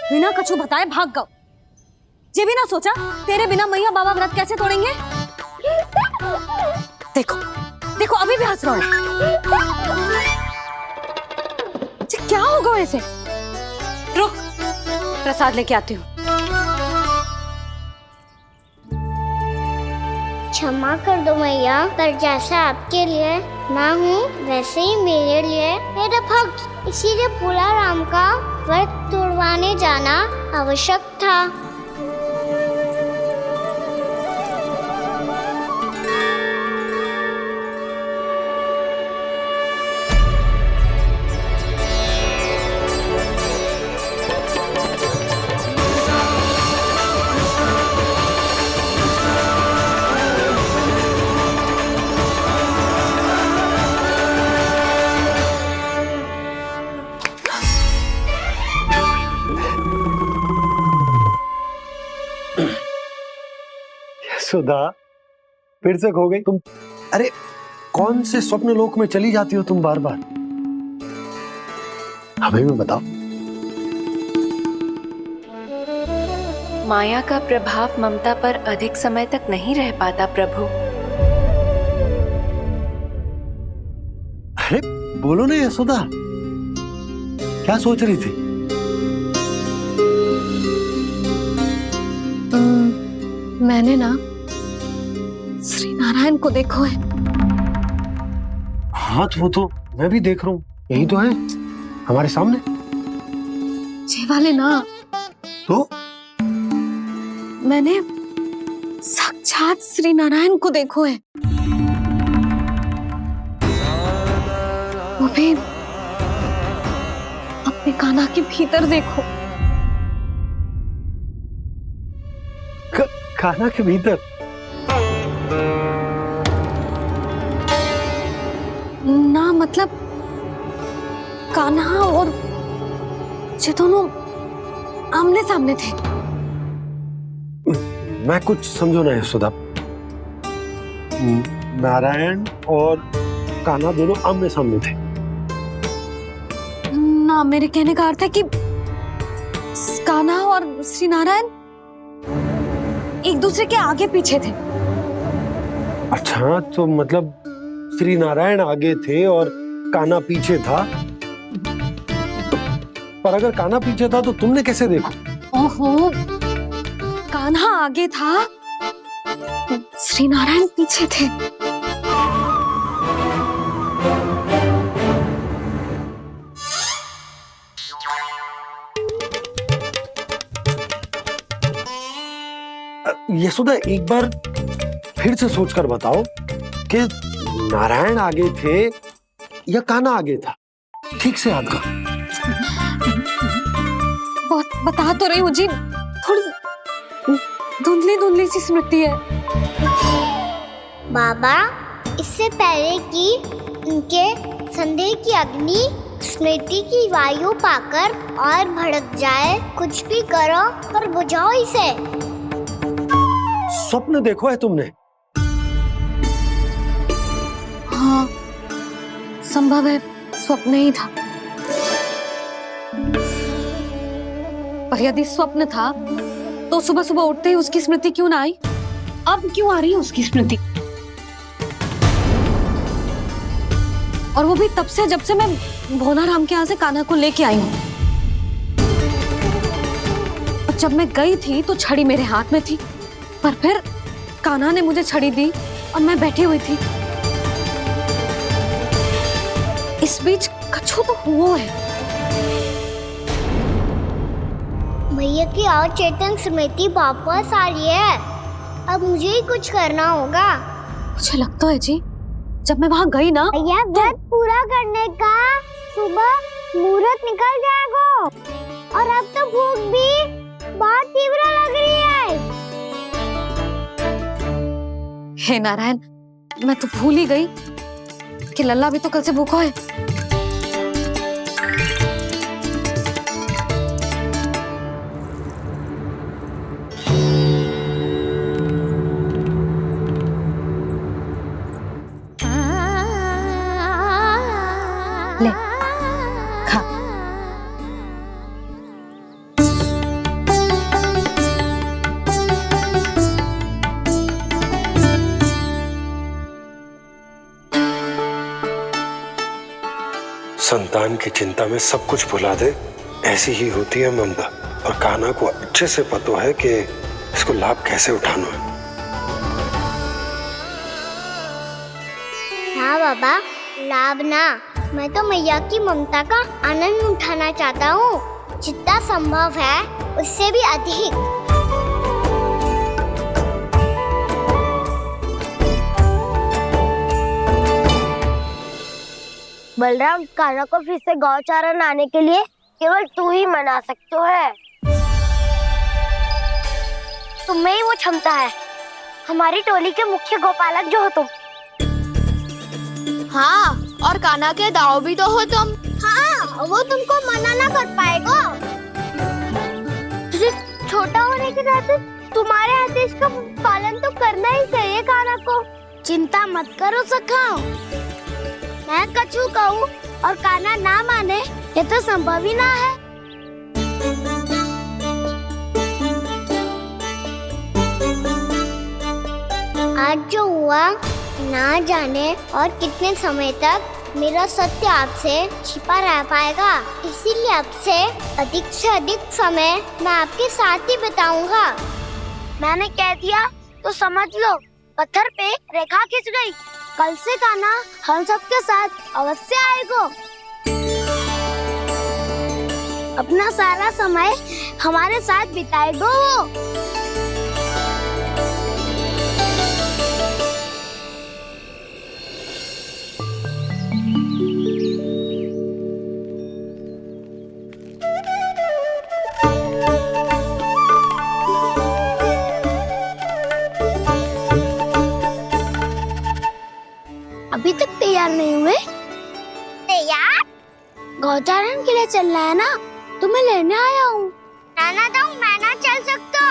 बिना कछु बताए भाग गओ। ये भी ना सोचा तेरे बिना मैया बाबा व्रत कैसे तोड़ेंगे। देखो देखो अभी भी हंस रहा है। क्या होगा ऐसे? रुक, प्रसाद लेके आती हूँ। क्षमा कर दो मैया, पर जैसा आपके लिए ना हूँ वैसे ही मेरे लिए मेरा भक्त, इसीलिए भोला राम का व्रत तोड़वाने जाना आवश्यक था। सुधा, फिर से खो गई तुम। अरे कौन से स्वप्न लोक में चली जाती हो तुम बार बार? हमें भी बताओ। माया का प्रभाव ममता पर अधिक समय तक नहीं रह पाता प्रभु। अरे बोलो ना यशोदा, क्या सोच रही थी? मैंने ना श्री नारायण को देखो है। हाँ वो तो मैं भी देख रहा हूँ, यही तो है हमारे सामने। ये वाले ना, तो मैंने साक्षात श्री नारायण को देखो है, वो भी अपने कान्हा के भीतर देखो। कान्हा के भीतर? ना मतलब कान्हा और ये दोनों आमने सामने थे। मैं कुछ समझो ना यशोदा। नारायण और कान्हा दोनों आमने सामने थे? ना, मेरे कहने का अर्थ है कि कान्हा और श्री नारायण एक दूसरे के आगे पीछे थे। अच्छा, तो मतलब श्री नारायण आगे थे और कान्हा पीछे था। पर अगर कान्हा पीछे था तो तुमने कैसे देखा? ओहो, कान्हा आगे था, श्री नारायण पीछे थे। यशोदा एक बार फिर से सोचकर बताओ कि नारायण आगे थे या कान्हा आगे था? ठीक से याद करो। बहुत बता तो रही हूँ जी, थोड़ी धुंधली धुंधली सी स्मृति है। बाबा, इससे पहले कि उनके संदेह की अग्नि स्मृति की वायु पाकर और भड़क जाए, कुछ भी करो और बुझाओ इसे। स्वप्न देखो है तुमने? हाँ, संभव है स्वप्न ही था। पर यदि स्वप्न था तो सुबह सुबह उठते ही उसकी स्मृति क्यों ना आई? अब क्यों आ रही है उसकी स्मृति? और वो भी तब से जब से मैं भोला राम के यहाँ से कान्हा को लेके आई हूँ। और जब मैं गई थी तो छड़ी मेरे हाथ में थी, पर फिर कान्हा ने मुझे छड़ी दी और मैं बैठी हुई थी। इस बीच कछु तो हुआ है। भैया की और चेतन स्मृति वापस आ रही है। अब मुझे ही कुछ करना होगा। मुझे लगता है जी, जब मैं वहां गई ना, भैया व्रत पूरा करने का सुबह मुहूर्त निकल जाएगा और अब तो भूख भी बहुत तीव्र लग रही है। हे नारायण, मैं तो भूल ही गई कि लल्ला भी तो कल से भूखा है। ले, खा। वरदान की चिंता में सब कुछ भुला दे, ऐसी ही होती है ममता। और कान्हा को अच्छे से पता है कि इसको लाभ कैसे उठाना है। हाँ बाबा, लाभ ना, मैं तो मैया की ममता का आनंद उठाना चाहता हूँ, जितना संभव है उससे भी अधिक। बलराम, कान्हा को फिर से गौचारण आने के लिए केवल तू ही मना सकते है। तुम में ही वो क्षमता है, हमारी टोली के मुख्य गोपालक जो हो तुम। हाँ, और कान्हा के दाव भी तो हो तुम। हाँ, वो तुमको मना ना कर पाएगा। तुझे छोटा होने के नाते तुम्हारे आदेश का पालन तो करना ही चाहिए कान्हा को। चिंता मत करो सखा, मैं कछु कहूँ और कान्हा ना माने, ये तो संभव ही ना है। आज जो हुआ ना जाने और कितने समय तक मेरा सत्य आपसे छिपा रह पाएगा, इसीलिए आपसे अधिक से अधिक समय मैं आपके साथ ही बिताऊंगा। मैंने कह दिया तो समझ लो, पत्थर पे रेखा खिंच गई। कल से कान्हा हम सबके साथ अवश्य आएगा। अपना सारा समय हमारे साथ बिताएगा वो। अभी तक तैयार नहीं हुए? तैयार? गौचारण के लिए चलना है ना, तुम्हें लेने आया हूँ। नाना दाऊ, मैं ना चल सकता,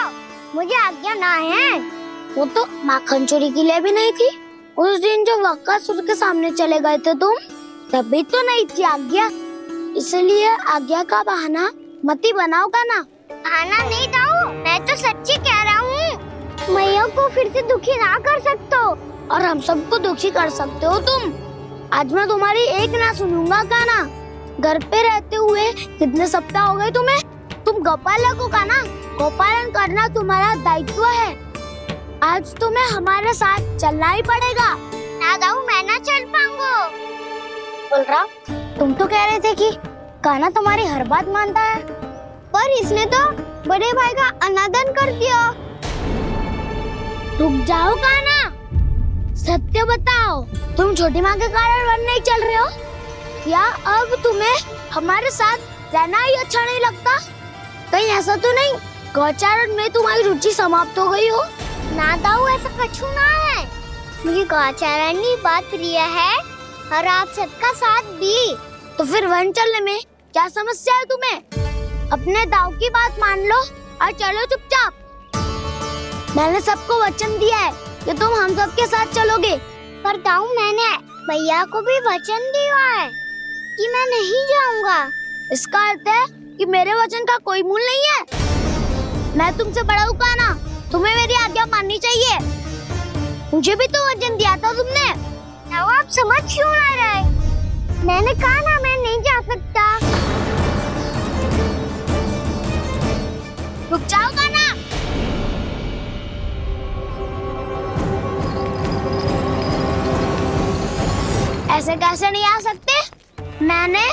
मुझे आज्ञा ना है। वो तो माखन चोरी के लिए भी नहीं थी। उस दिन जो वक्कासुर के सामने चले गए थे तुम, तभी तो नहीं थी आज्ञा। इसलिए आज्ञा का बहाना मत ही बनाओ कान्हा। बहाना नहीं दाऊ, मैं तो सच्ची कह रहा हूँ। मैया को फिर से दुखी ना कर सकते हो और हम सबको दुखी कर सकते हो तुम। आज मैं तुम्हारी एक ना सुनूंगा कान्हा। घर पे रहते हुए कितने सप्ताह हो गए तुम्हें? तुम गोपालक हो कान्हा, गोपालन करना तुम्हारा दायित्व है। आज तुम्हें हमारे साथ चलना ही पड़ेगा। ना दाऊ, मैं ना चल पाऊंगा। बलराम, तुम तो कह रहे थे कि कान्हा तुम्हारी हर बात मानता है, पर इसने तो बड़े भाई का अनादर कर दिया। रुक जाओ कान्हा, सत्य बताओ, तुम छोटी माँ के कारण वन नहीं चल रहे हो या अब तुम्हें हमारे साथ रहना ही अच्छा नहीं लगता? कहीं ऐसा तो नहीं गौचारण में तुम्हारी रुचि समाप्त हो गई हो? ना दाऊ, ऐसा कछु ना है। मुझे गौचारण की बात प्रिय है और आप सबका साथ भी। तो फिर वन चलने में क्या समस्या है तुम्हें? अपने दाऊ की बात मान लो और चलो चुपचाप। मैंने सबको वचन दिया है कि तुम हम सबके साथ चलोगे। पर दाऊ, मैंने भैया को भी वचन दिया है कि मैं नहीं जाऊंगा। इसका अर्थ है कि मेरे वचन का कोई मूल नहीं है। मैं तुमसे बड़ा हूँ कान्हा, तुम्हें मेरी आज्ञा माननी चाहिए। मुझे भी तो वचन दिया था तुमने। दाऊ, आप समझ क्यों ना रहे? मैंने कहा ना, मैं नहीं जा सकता। रुक जाओ कान्हा। ऐसे कैसे नहीं आ सकते? मैंने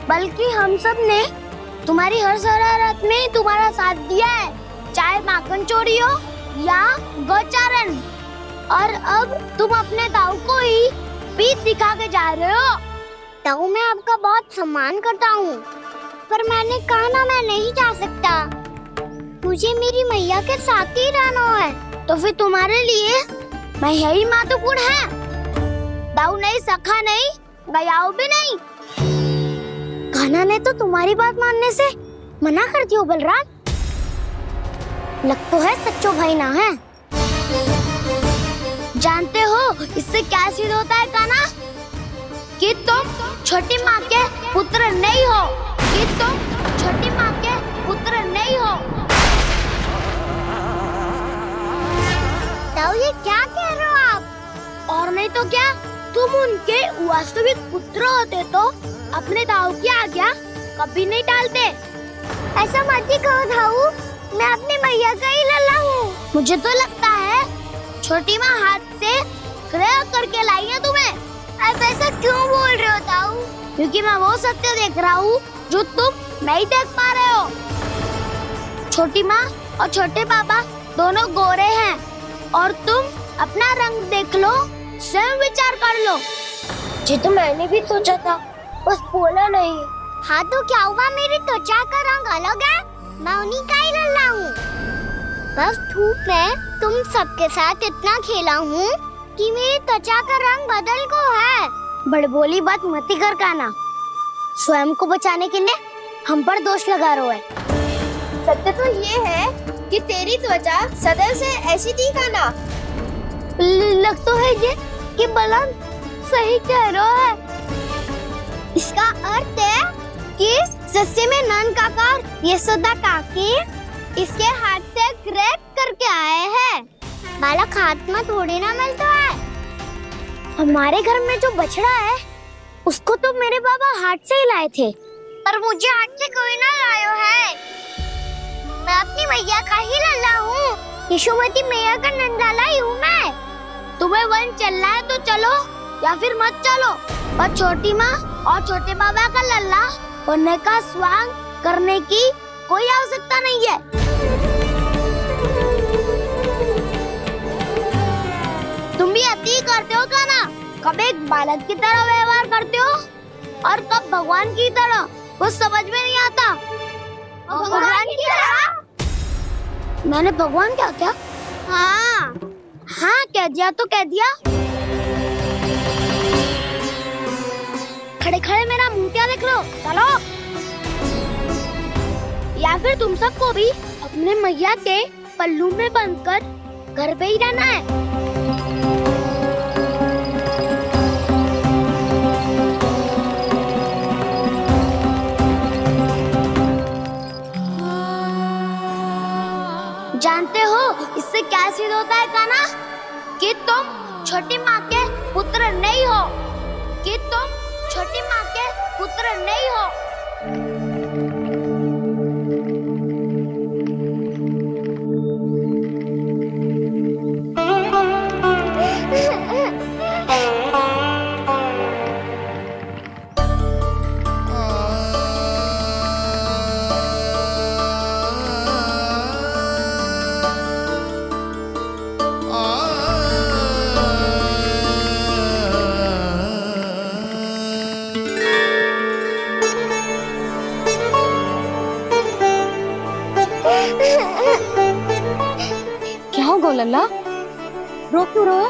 बल्कि हम सब ने तुम्हारी हर शरारत में तुम्हारा साथ दिया है, चाहे माखन चोरी हो या गौचारण। और अब तुम अपने दाऊ को ही पीठ दिखा के जा रहे हो। दाऊ, मैं आपका बहुत सम्मान करता हूँ, पर मैंने कहा ना, मैं नहीं जा सकता। मुझे मेरी मैया के साथ ही रहना है। तो फिर तुम्हारे लिए मैया ही महत्वपूर्ण है। दाऊ नहीं, सखा नहीं, गयाऊ भी नहीं। कान्हा ने तो तुम्हारी बात मानने से मना कर दिया। बलराम, लग तो है सच्चो भाई ना है। जानते हो इससे क्या सिद्ध होता है कान्हा? कि तुम छोटी माँ के पुत्र नहीं हो, कि तुम छोटी माँ के पुत्र नहीं हो। दाऊ, ये क्या कह रहे हो आप? और नहीं तो क्या, तुम उनके वास्तविक पुत्र होते तो अपने दाऊ की आज्ञा कभी नहीं टालते। ऐसा मत ही कहो दाऊ, मैं अपनी मैया का ही लल्ला हूँ। मुझे तो लगता है छोटी माँ हाथ से ग्रह करके लाई है तुम्हें। आप ऐसा क्यों बोल रहे हो दाऊ? क्योंकि मैं वो सत्य देख रहा हूँ जो तुम नहीं देख पा रहे हो। छोटी माँ और छोटे पापा दोनों गोरे हैं और तुम अपना रंग देख लो, स्वयं विचार कर लो। जी तो मैंने भी सोचा था, बस बोला नहीं। हाँ तो क्या हुआ, मेरी त्वचा का रंग अलग है, मैं उन्हीं का ही लल्ला हूँ। बस धूप में तुम सबके साथ इतना खेला हूँ कि मेरी त्वचा का रंग बदल को है। बड़बोली बात मत ही कर काना, स्वयं को बचाने के लिए हम पर दोष लगा रहे है। सत्य तो ये है कि तेरी त्वचा सदैव से ऐसी थी काना। लग तो है ये कि बलम सही कह रहा है। इसका अर्थ है कि सस्ते में नन काकर यशोदा काकी इसके हाथ से ग्रेट करके आए हैं। बालक हाथ में थोड़ी ना मिलता है। हमारे घर में जो बछड़ा है उसको तो मेरे बाबा हाथ से ही लाए थे, पर मुझे हाथ से कोई ना लायो है। मैं अपनी मैया का ही लल्ला हूँ, यशोमती मैया का नंदलाला ही हूँ मैं। तुम्हें वन चलना है तो चलो या फिर मत चलो, पर छोटी माँ और छोटे बाबा का लल्ला बनने का स्वांग करने की कोई आवश्यकता नहीं है। तुम भी अति करते हो क्या ना? कब एक बालक की तरह व्यवहार करते हो और कब भगवान की तरह, कुछ समझ में नहीं आता। भगवान की तरह? मैंने भगवान क्या किया? हाँ हाँ कह दिया तो कह दिया। खड़े खड़े मेरा मुंह क्या देख लो, चलो। या फिर तुम सबको भी अपने मैया के पल्लू में बंधकर घर पे ही रहना है। जानते हो इससे क्या सिद्ध होता है काना? कि तुम छोटी माँ के पुत्र नहीं हो, कि तुम छोटी माँ के पुत्र नहीं हो। क्या हो गो लल्ला, रो क्यों रहो?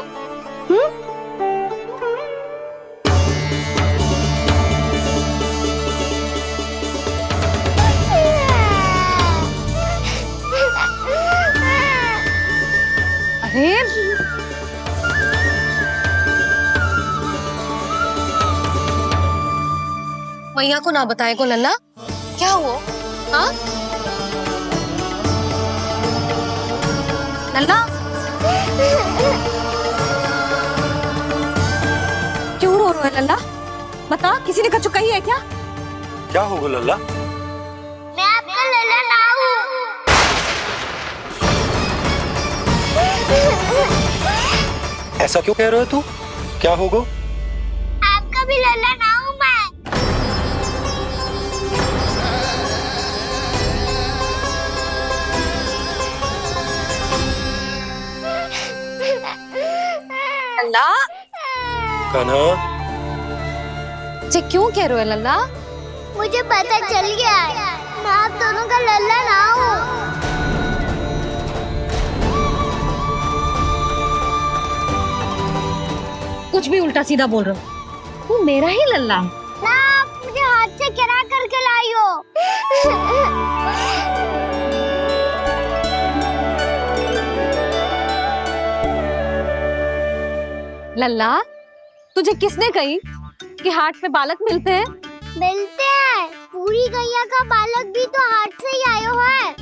अरे मैया को ना बताए को लल्ला, क्या हुआ? हाँ लल्ला, क्यों रो रहा है लल्ला? बता, किसी ने कछु कही है क्या? क्या होगा लल्ला? मैं आपका लल्ला ना हूँ। ऐसा क्यों कह रहे हो तू? क्या होगा? आपका भी लल्ला ना हूँ मैं। लल्ला, कान्हा, जे क्यों कह रहे हो लल्ला? मुझे पता चल गया है, मैं आप दोनों का लल्ला ना हूँ। कुछ भी उल्टा सीधा बोल रहे हो, तू मेरा ही लल्ला है। ना आप मुझे हाथ से गिरा करके लाई हो। लल्ला, तुझे किसने कही कि हाट में बालक मिलते हैं? मिलते हैं, पूरी गैया का बालक भी तो हाट से ही आयो है।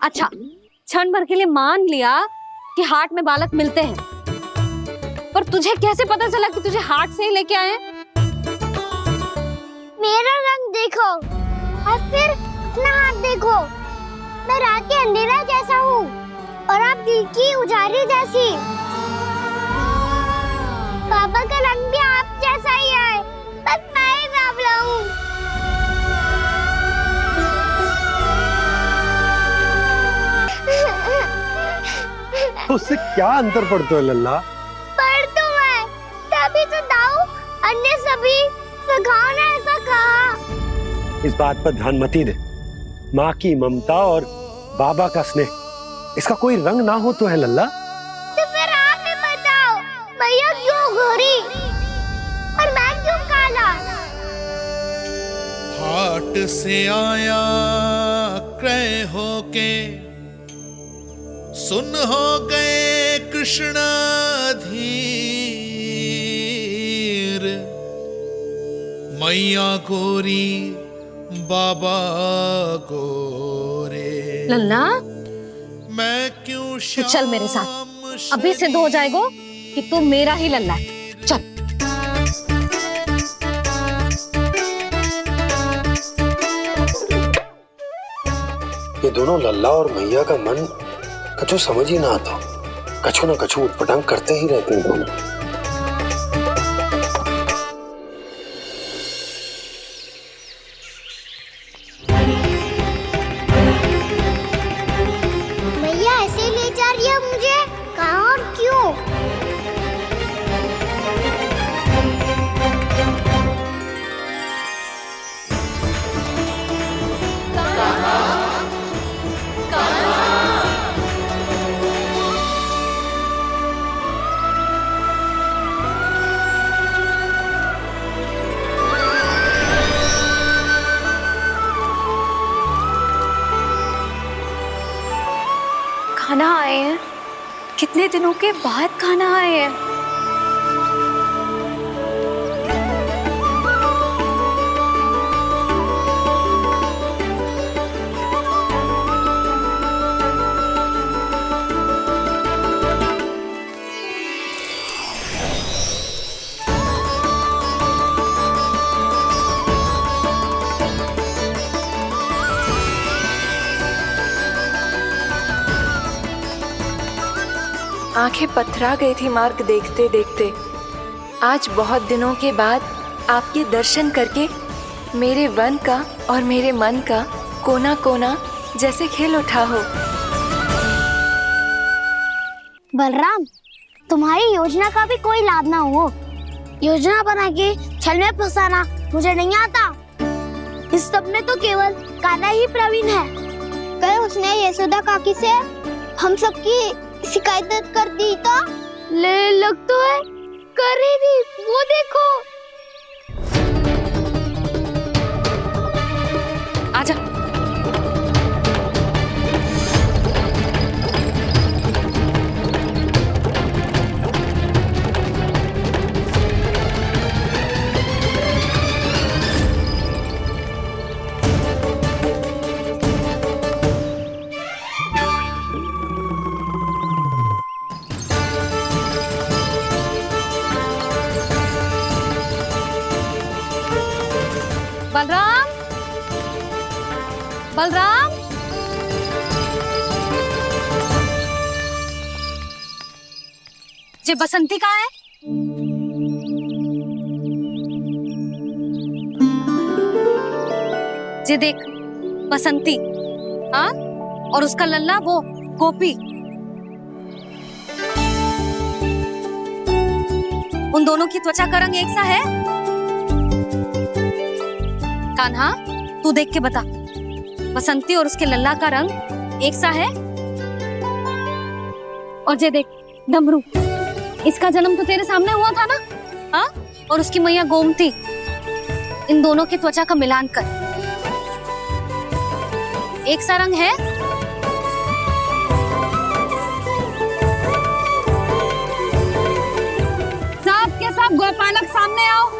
अच्छा, क्षण भर के लिए मान लिया कि हाट में बालक मिलते हैं, पर तुझे कैसे पता चला कि तुझे हाट से ही लेके आए हैं? मेरा रंग देखो और फिर अपना हाथ देखो। मैं रात के अंधेरा जैसा हूँ और आप दिल की उजाली जैसी। पापा का रंग भी आप जैसा ही है, बस मैं ही बावला हूँ। उससे क्या अंतर पड़ता है लल्ला? पर तो मैं तभी तो दाऊ अन्य सभी सखाओ ने ऐसा कहा। इस बात पर ध्यान मत ही दे। माँ की ममता और बाबा का स्नेह, इसका कोई रंग ना हो तो है लल्ला। तो फिर आप ही बताओ, भैया क्यों गोरी और मैं क्यों काला? हाट से आया क्रय होके, सुन हो गए कृष्ण धीर। मैया गोरी बाबा गोरे, लल्ला मैं क्यों तू चल मेरे साथ, अभी सिद्ध हो जाएगा कि तू मेरा ही लल्ला है। चल। ये दोनों लल्ला और मैया का मन कछु समझ ही ना आता। कछु ना कछु उटपटांग करते ही रहते हैं दोनों। भैया ऐसे ले जा रही है मुझे, कहाँ और क्यों? खाना आए हैं, कितने दिनों के बाद खाना आए हैं। आंखें पथरा गई थी मार्ग देखते देखते। आज बहुत दिनों के बाद आपके दर्शन करके मेरे वन का और मेरे मन का कोना कोना जैसे खिल उठा हो। बलराम, तुम्हारी योजना का भी कोई लाभ ना हो। योजना बना के छल में फंसाना मुझे नहीं आता। इस सब में तो केवल कान्हा ही प्रवीण है। कल उसने यशोदा काकी से हम सबकी शिकायत कर दी तो ले लग तो है कर ही दी, वो देखो। आजा। बलराम, बलराम, ये बसंती कहाँ है? ये देख बसंती, हाँ, और उसका लल्ला वो गोपी। उन दोनों की त्वचा का रंग एक सा है? कान्हा, तू देख के बता, बसंती और उसके लल्ला का रंग एक सा है? और ये देख डमरू, इसका जन्म तो तेरे सामने हुआ था ना, हाँ? और उसकी मैया गोमती, इन दोनों की त्वचा का मिलान कर, एक सा रंग है? सब के सब गोपालक सामने आओ।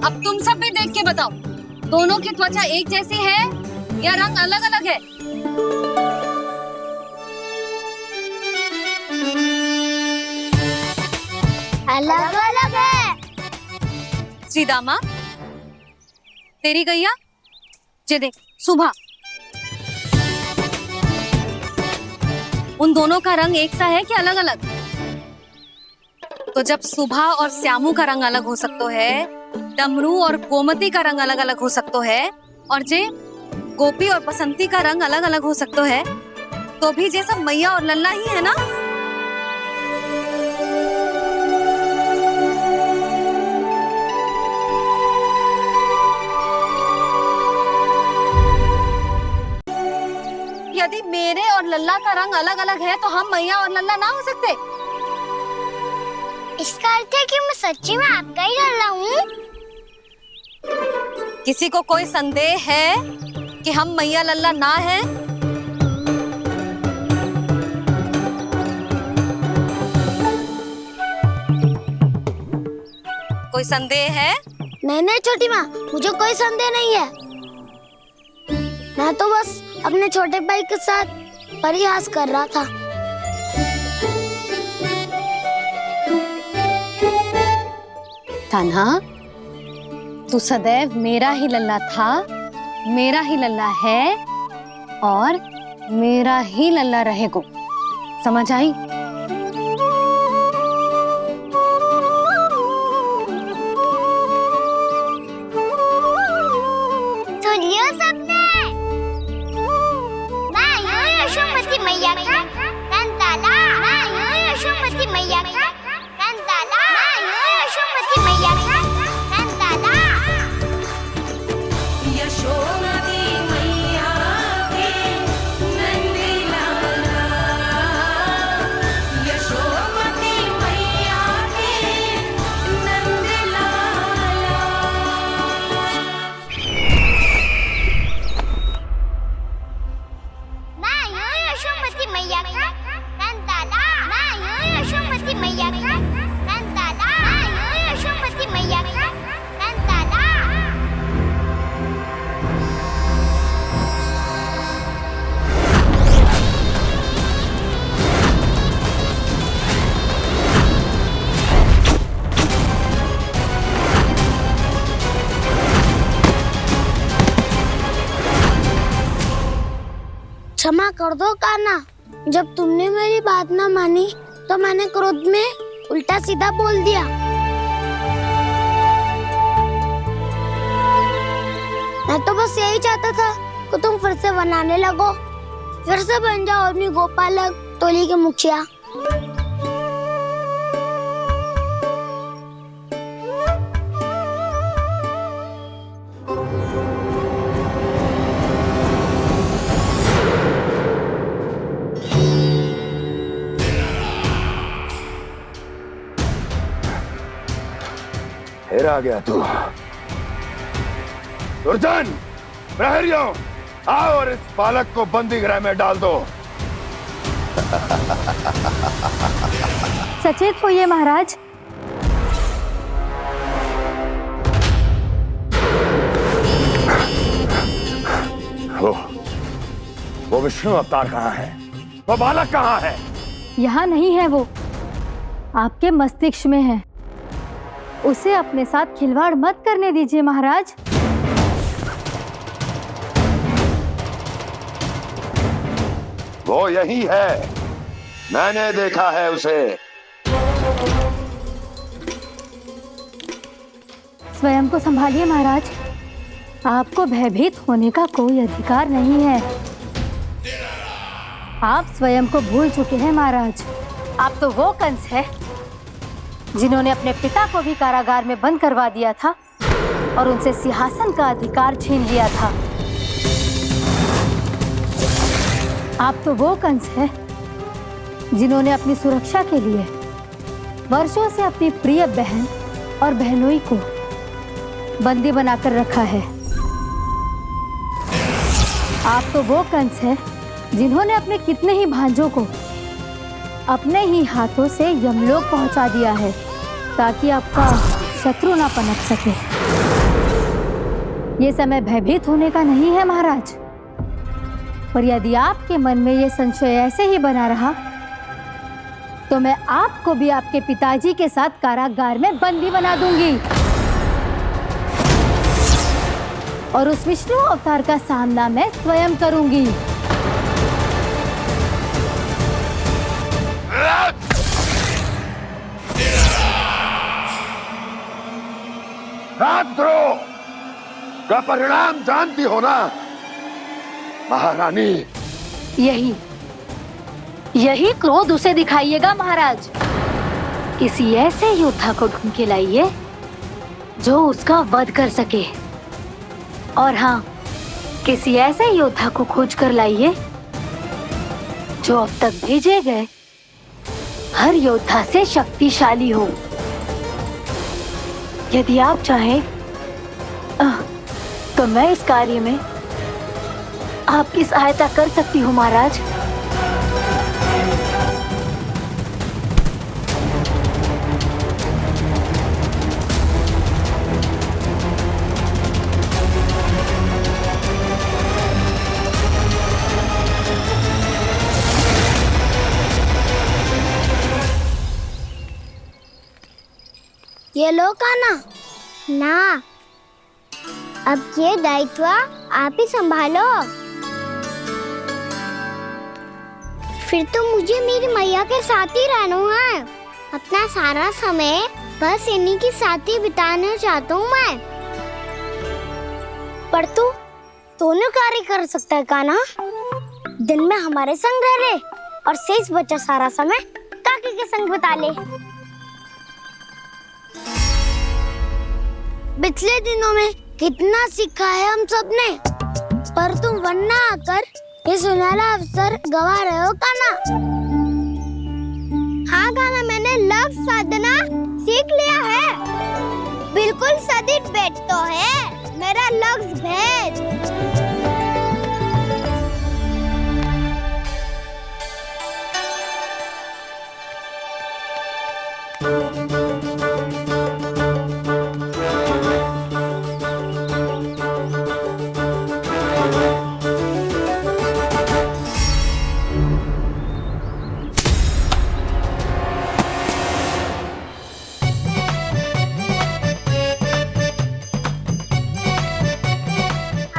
अब तुम सब भी देख के बताओ, दोनों की त्वचा एक जैसी है या रंग अलग अलग है? अलग अलग है। श्री दामा, तेरी गैया जे देख सुबह, उन दोनों का रंग एक सा है कि अलग अलग? तो जब सुबह और श्यामू का रंग अलग हो सकता है, डमरू और गोमती का रंग अलग अलग हो सकता है, और जे गोपी और बसंती का रंग अलग अलग हो सकता है, तो भी जे सब मैया और लल्ला ही है ना? यदि मेरे और लल्ला का रंग अलग अलग है तो हम मैया और लल्ला ना हो सकते? इसका अर्थ है कि मैं सच्ची में आपका ही लल्ला हूँ। किसी को कोई संदेह है कि हम मैया लल्ला ना हैं? कोई संदेह है? नहीं नहीं छोटी माँ, मुझे कोई संदेह नहीं है। मैं तो बस अपने छोटे भाई के साथ परिहास कर रहा था। कान्हा, तू सदैव मेरा ही लल्ला था, मेरा ही लल्ला है और मेरा ही लल्ला रहेगा। समझ आई? सुनियो सबने, मैं हूँ यशोमती मैया का कंताला। मैं हूँ यशोमती मैया का कंताला। मैं हूँ यशोमती मैया का कंताला। यशोमती मैया के नंदी लाला, यशोमती मैया के नंदी लाला। मैं हूँ यशोमती मैया का कंताला। मैं हूँ यशोमती मैया का कंताला। मैं हूँ यशोमती मैया का कंताला। क्षमा कर दो कान्हा, जब तुमने मेरी बात ना मानी तो मैंने क्रोध में उल्टा सीधा बोल दिया। मैं तो बस यही चाहता था कि तुम फिर से बनाने लगो, फिर से बन जाओ अपनी गोपालक टोली के मुखिया। फिर आ गया तू। दुर्जन, प्रहरियों, आओ और इस बालक को बंदी गृह में डाल दो। सचेत होइए महाराज। वो विष्णु अवतार कहाँ है? वो बालक कहाँ है? यहाँ नहीं है वो, आपके मस्तिष्क में है। उसे अपने साथ खिलवाड़ मत करने दीजिए महाराज। वो यही है, मैंने देखा है उसे। स्वयं को संभालिए महाराज, आपको भयभीत होने का कोई अधिकार नहीं है। आप स्वयं को भूल चुके हैं महाराज। आप तो वो कंस है जिन्होंने अपने पिता को भी कारागार में बंद करवा दिया था और उनसे सिंहासन का अधिकार छीन लिया था। आप तो वो कंस है जिन्होंने अपनी सुरक्षा के लिए वर्षों से अपनी प्रिय बहन और बहनोई को बंदी बनाकर रखा है। आप तो वो कंस है जिन्होंने अपने कितने ही भांजों को अपने ही हाथों से यमलोक पहुंचा दिया है ताकि आपका शत्रु ना पनप सके। ये समय भयभीत होने का नहीं है महाराज, पर यदि आपके मन में ये संशय ऐसे ही बना रहा तो मैं आपको भी आपके पिताजी के साथ कारागार में बंदी बना दूंगी और उस विष्णु अवतार का सामना मैं स्वयं करूंगी। राजद्रोह का परिणाम जानती हो ना महारानी? यही क्रोध उसे दिखाइएगा महाराज। किसी ऐसे योद्धा को ढूंढ के लाइए जो उसका वध कर सके, और हाँ, किसी ऐसे योद्धा को खोज कर लाइए जो अब तक भेजे गए हर योद्धा से शक्तिशाली हो। यदि आप चाहें तो मैं इस कार्य में आपकी सहायता कर सकती हूँ महाराज। ये लो कान्हा। ना, अब ये दायित्व आप ही संभालो। फिर तो मुझे मेरी मैया के साथ ही रहना है। अपना सारा समय बस इन्हीं के साथ ही बिताना चाहता हूँ मैं। पर तू दोनों कार्य कर सकता है कान्हा। दिन में हमारे संग रह ले और शेष बचा सारा समय काकी के संग बिता ले। पिछले दिनों में कितना सीखा है हम सब ने, पर तुम वरना आकर ये सुनहरा अवसर गवा रहे हो कान्हा। हाँ कान्हा, मैंने लक्ष्य साधना सीख लिया है। बिल्कुल सदित भेद तो है मेरा लक्ष्य भेद।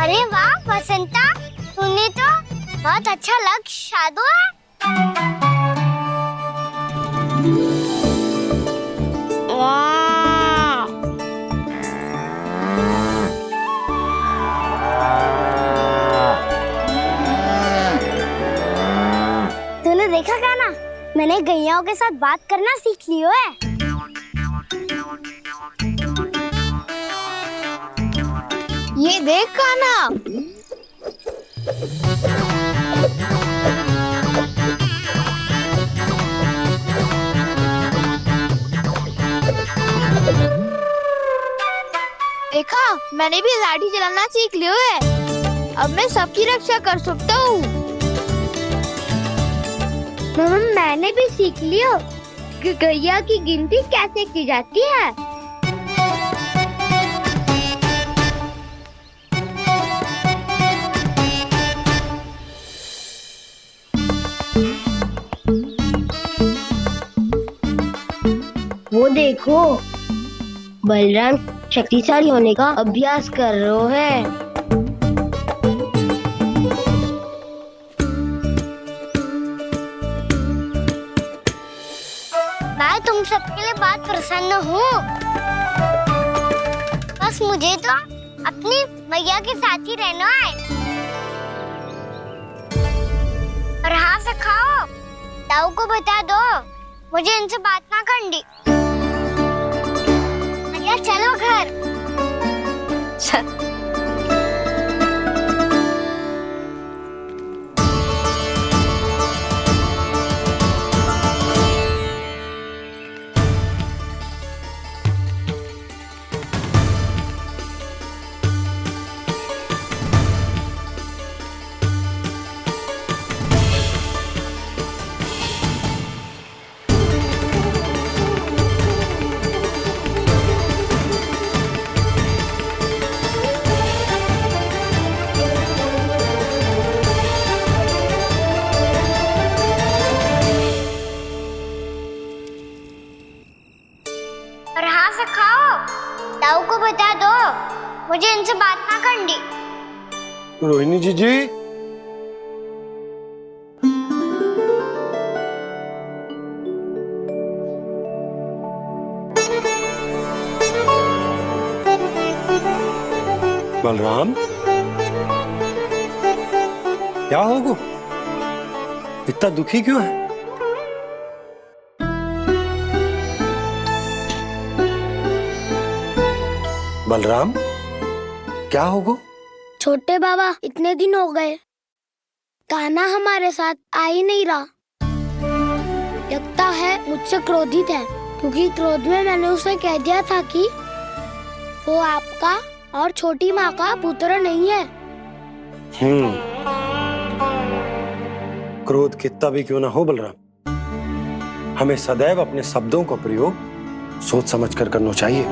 अरे वाह बसंता, तूने तो बहुत अच्छा लक्ष्य साधा है। वाह, तूने देखा कान्हा, मैंने गैयाओं के साथ बात करना सीख लियो है। ये देख कान्हा। देखा, मैंने भी लाठी चलाना सीख लियो है। अब मैं सबकी रक्षा कर सकता हूँ। मैंने भी सीख लियो कि गैया की गिनती कैसे की जाती है। वो देखो, बलराम शक्तिशाली होने का अभ्यास कर रहे हैं। मैं तुम सबके लिए बहुत प्रसन्न हूँ। बस मुझे तो अपनी मैया के साथ ही रहना है। और हाँ सखाओ, ताऊ को बता दो मुझे इनसे बात ना करनी। मैया चलो घर। और हाँ से खाओ। ताऊ को बता दो मुझे इनसे बात ना करनी। रोहिणी जी बलराम, क्या होगा? इतना दुखी क्यों है? बलराम, क्या होगा? छोटे बाबा, इतने दिन हो गए कान्हा हमारे साथ आ ही नहीं रहा। लगता है मुझसे क्रोधित है, क्योंकि क्रोध में मैंने उसे कह दिया था कि वो आपका और छोटी माँ का पुत्र नहीं है। क्रोध कितना भी क्यों ना हो बलराम, हमें सदैव अपने शब्दों का प्रयोग सोच समझ कर करना चाहिए।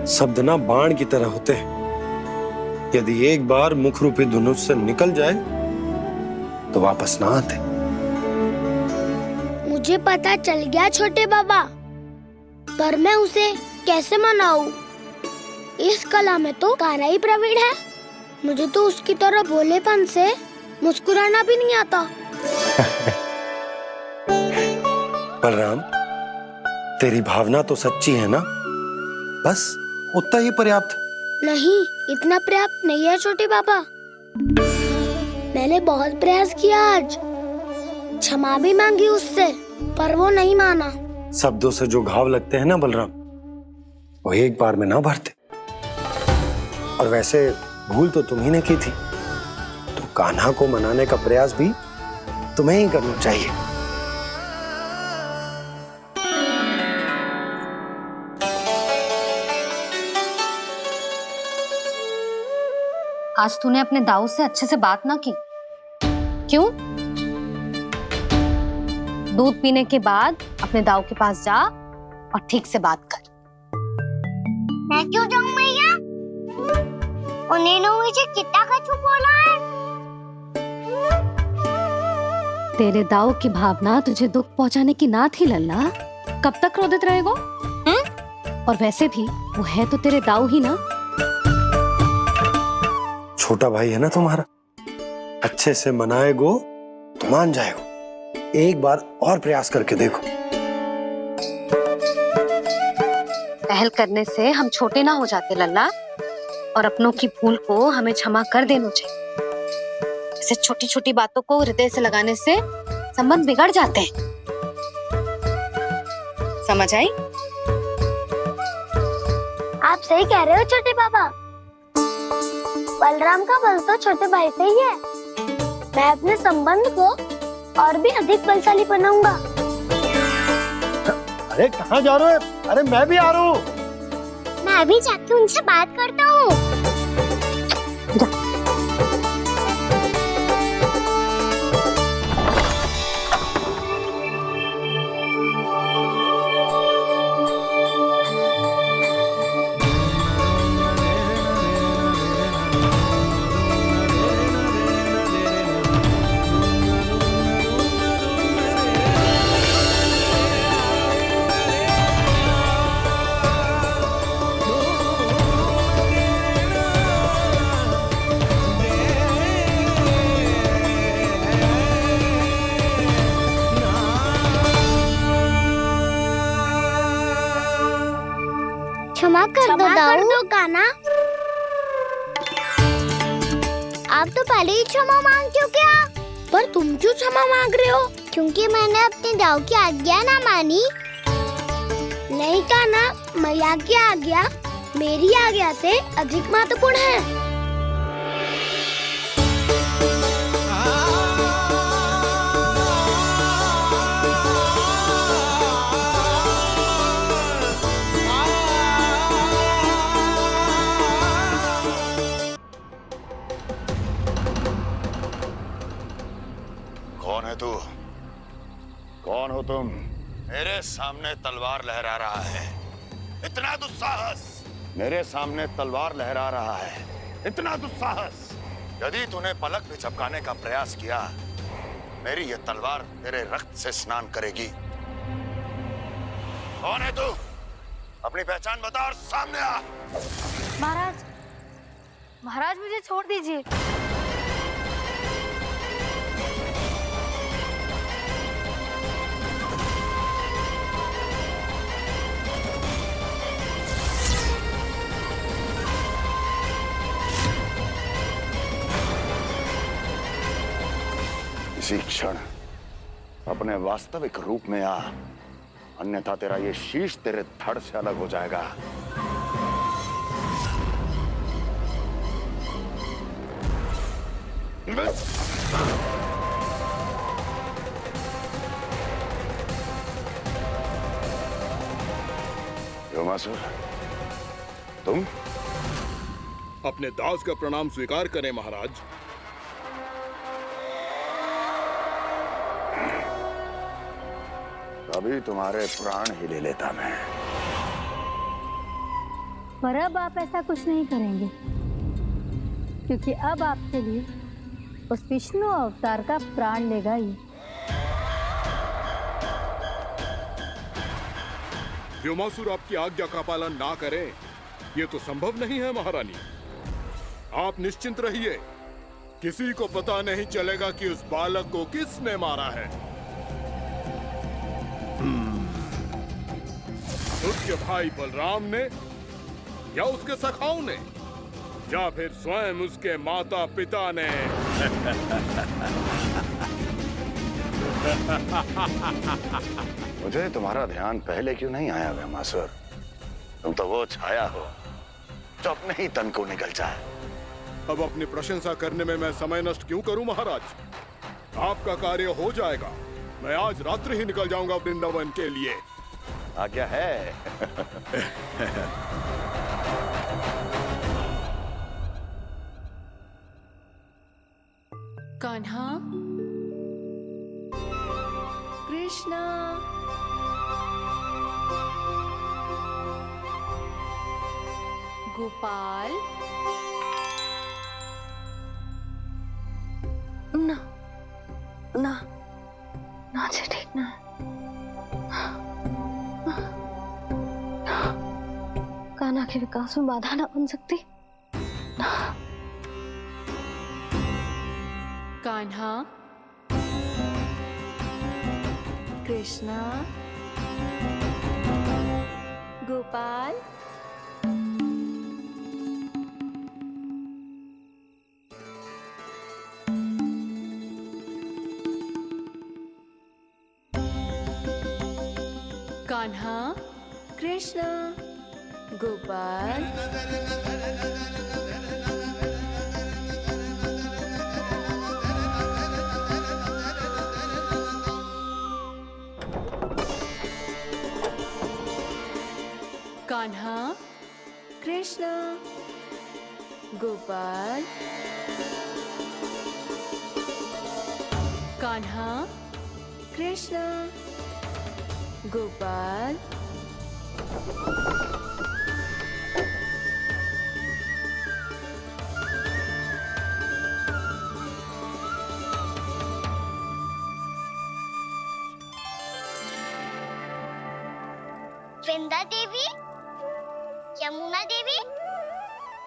शब्द ना बाण की तरह होते हैं, यदि एक बार मुख रूपी धनुष से निकल जाए तो वापस ना आते। मुझे पता चल गया छोटे बाबा, पर मैं उसे कैसे मनाऊं? इस कला में तो कान्हा ही प्रवीण है। मुझे तो उसकी तरह भोलेपन से मुस्कुराना भी नहीं आता। बलराम, तेरी भावना तो सच्ची है ना, बस उतना ही पर्याप्त। नहीं, इतना पर्याप्त नहीं है छोटे बाबा। मैंने बहुत प्रयास किया आज, क्षमा भी मांगी उससे, पर वो नहीं माना। शब्दों से जो घाव लगते हैं ना बलराम, वो एक बार में ना भरते। और वैसे भूल तो तुम्ही ने की थी, तो कान्हा को मनाने का प्रयास भी तुम्हें ही करना चाहिए। आज तूने अपने दाऊ से अच्छे से बात ना की, क्यों? दूध पीने के बाद अपने दाऊ के पास जा और ठीक से बात कर। मैं क्यों जाऊं मैया? उन्होंने मुझे कितना कछु बोला है। तेरे दाऊ की भावना तुझे दुख पहुंचाने की ना थी लल्ला। कब तक क्रोधित रहेगो? और वैसे भी वो है तो तेरे दाऊ ही ना। छोटा भाई है ना तुम्हारा, अच्छे से मनाएगो तो मान जाएगो। एक बार और प्रयास करके देखो। पहल करने से हम छोटे ना हो जाते लल्ला, और अपनों की भूल को हमें क्षमा कर देना चाहिए। ऐसे छोटी छोटी बातों को हृदय से लगाने से संबंध बिगड़ जाते हैं। समझ आई? आप सही कह रहे हो छोटे बाबा। बलराम का बल तो छोटे भाई से ही है। मैं अपने संबंध को और भी अधिक बलशाली बनाऊंगा। अरे कहाँ जा रहे हो? अरे मैं भी आ रहा हूँ। मैं भी जाके उनसे बात करता हूँ। क्षमा कर दो कान्हा। आप तो पहले ही क्षमा मांगते हो क्या? पर तुम क्यों क्षमा मांग रहे हो? क्योंकि मैंने अपने दाऊ की आज्ञा ना मानी। नहीं कान्हा, मैया की आज्ञा मेरी आज्ञा से अधिक महत्वपूर्ण है। कौन है तू? कौन हो तुम? मेरे सामने तलवार लहरा रहा है, इतना दुस्साहस! मेरे सामने तलवार लहरा रहा है, इतना दुस्साहस! यदि तूने पलक भी झपकाने का प्रयास किया, मेरी यह तलवार तेरे रक्त से स्नान करेगी। कौन है तू? अपनी पहचान बता और सामने आ। महाराज, महाराज मुझे छोड़ दीजिए। इसी क्षण अपने वास्तविक रूप में आ, अन्यथा तेरा ये शीश तेरे धड़ से अलग हो जाएगा। योमासुर, तुम? अपने दास का प्रणाम स्वीकार करें महाराज। अभी तुम्हारे प्राण ही ले लेता मैं। पर अब आप ऐसा कुछ नहीं करेंगे, क्योंकि अब आपके लिए उस विष्णु अवतार का प्राण लेगा ही। व्योमासुर आपकी आज्ञा का पालन ना करे, ये तो संभव नहीं है महारानी। आप निश्चिंत रहिए, किसी को पता नहीं चलेगा कि उस बालक को किसने मारा है। उसके भाई बलराम ने, या उसके सखाओं ने, या फिर स्वयं उसके माता पिता ने। मुझे तुम्हारा ध्यान पहले क्यों नहीं आया व्योमासुर? तुम तो वो छाया हो जो अपने ही तन को निकल जाए। अब अपनी प्रशंसा करने में मैं समय नष्ट क्यों करूं महाराज? आपका कार्य हो जाएगा। मैं आज रात्रि ही निकल जाऊंगा वृंदावन के लिए। आज्ञा है। कान्हा, कृष्णा, गोपाल। ना ना ना, ठीक ना। कान्हा के विकास में बाधा ना बन सकती। कान्हा, कृष्णा, गोपाल। कान्हा, कृष्णा, गोपाल। कान्हा, कृष्णा, गोपाल। कान्हा, कृष्णा, गोपाल। वृंदा देवी, यमुना देवी,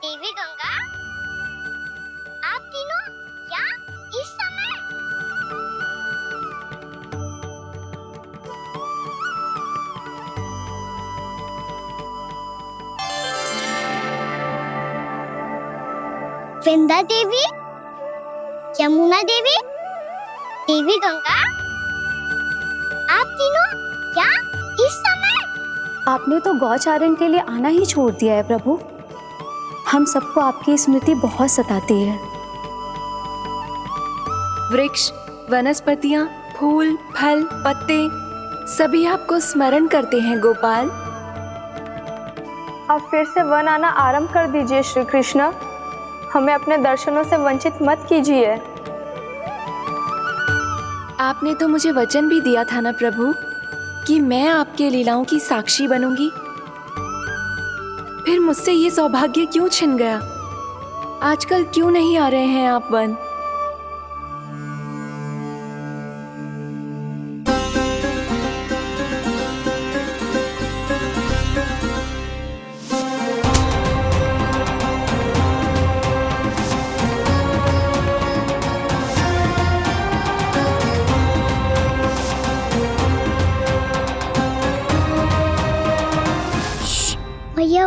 देवी गंगा, आप तीनों यहाँ इस समय? वृंदा देवी, यमुना देवी, देवी गंगा, आप तीनों यहाँ इस समय? आपने तो गौचारण के लिए आना ही छोड़ दिया है प्रभु। हम सबको आपकी स्मृति बहुत सताती है। वृक्ष, वनस्पतियां, फूल, फल, पत्ते सभी आपको स्मरण करते हैं गोपाल। अब फिर से वन आना आरंभ कर दीजिए श्री कृष्ण। हमें अपने दर्शनों से वंचित मत कीजिए। आपने तो मुझे वचन भी दिया था ना प्रभु कि मैं आपके लीलाओं की साक्षी बनूंगी। फिर मुझसे ये सौभाग्य क्यों छिन गया? आजकल क्यों नहीं आ रहे हैं आप वन?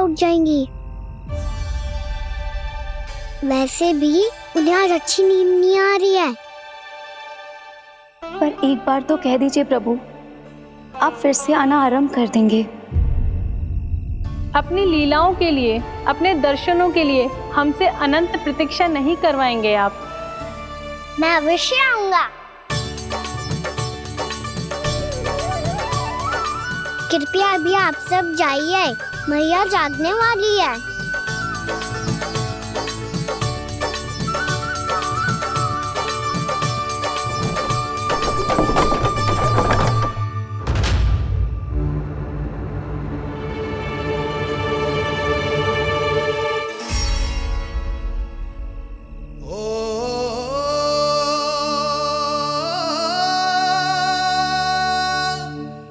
उठ जाएंगी। वैसे भी उन्हें आज अच्छी नींद नहीं आ रही है। पर एक बार तो कह दीजिए प्रभु, आप फिर से आना आरंभ कर देंगे। अपनी लीलाओं के लिए, अपने दर्शनों के लिए हमसे अनंत प्रतीक्षा नहीं करवाएंगे आप? मैं अवश्य आऊंगा। कृपया अभी आप सब जाइए, मैया जागने वाली है।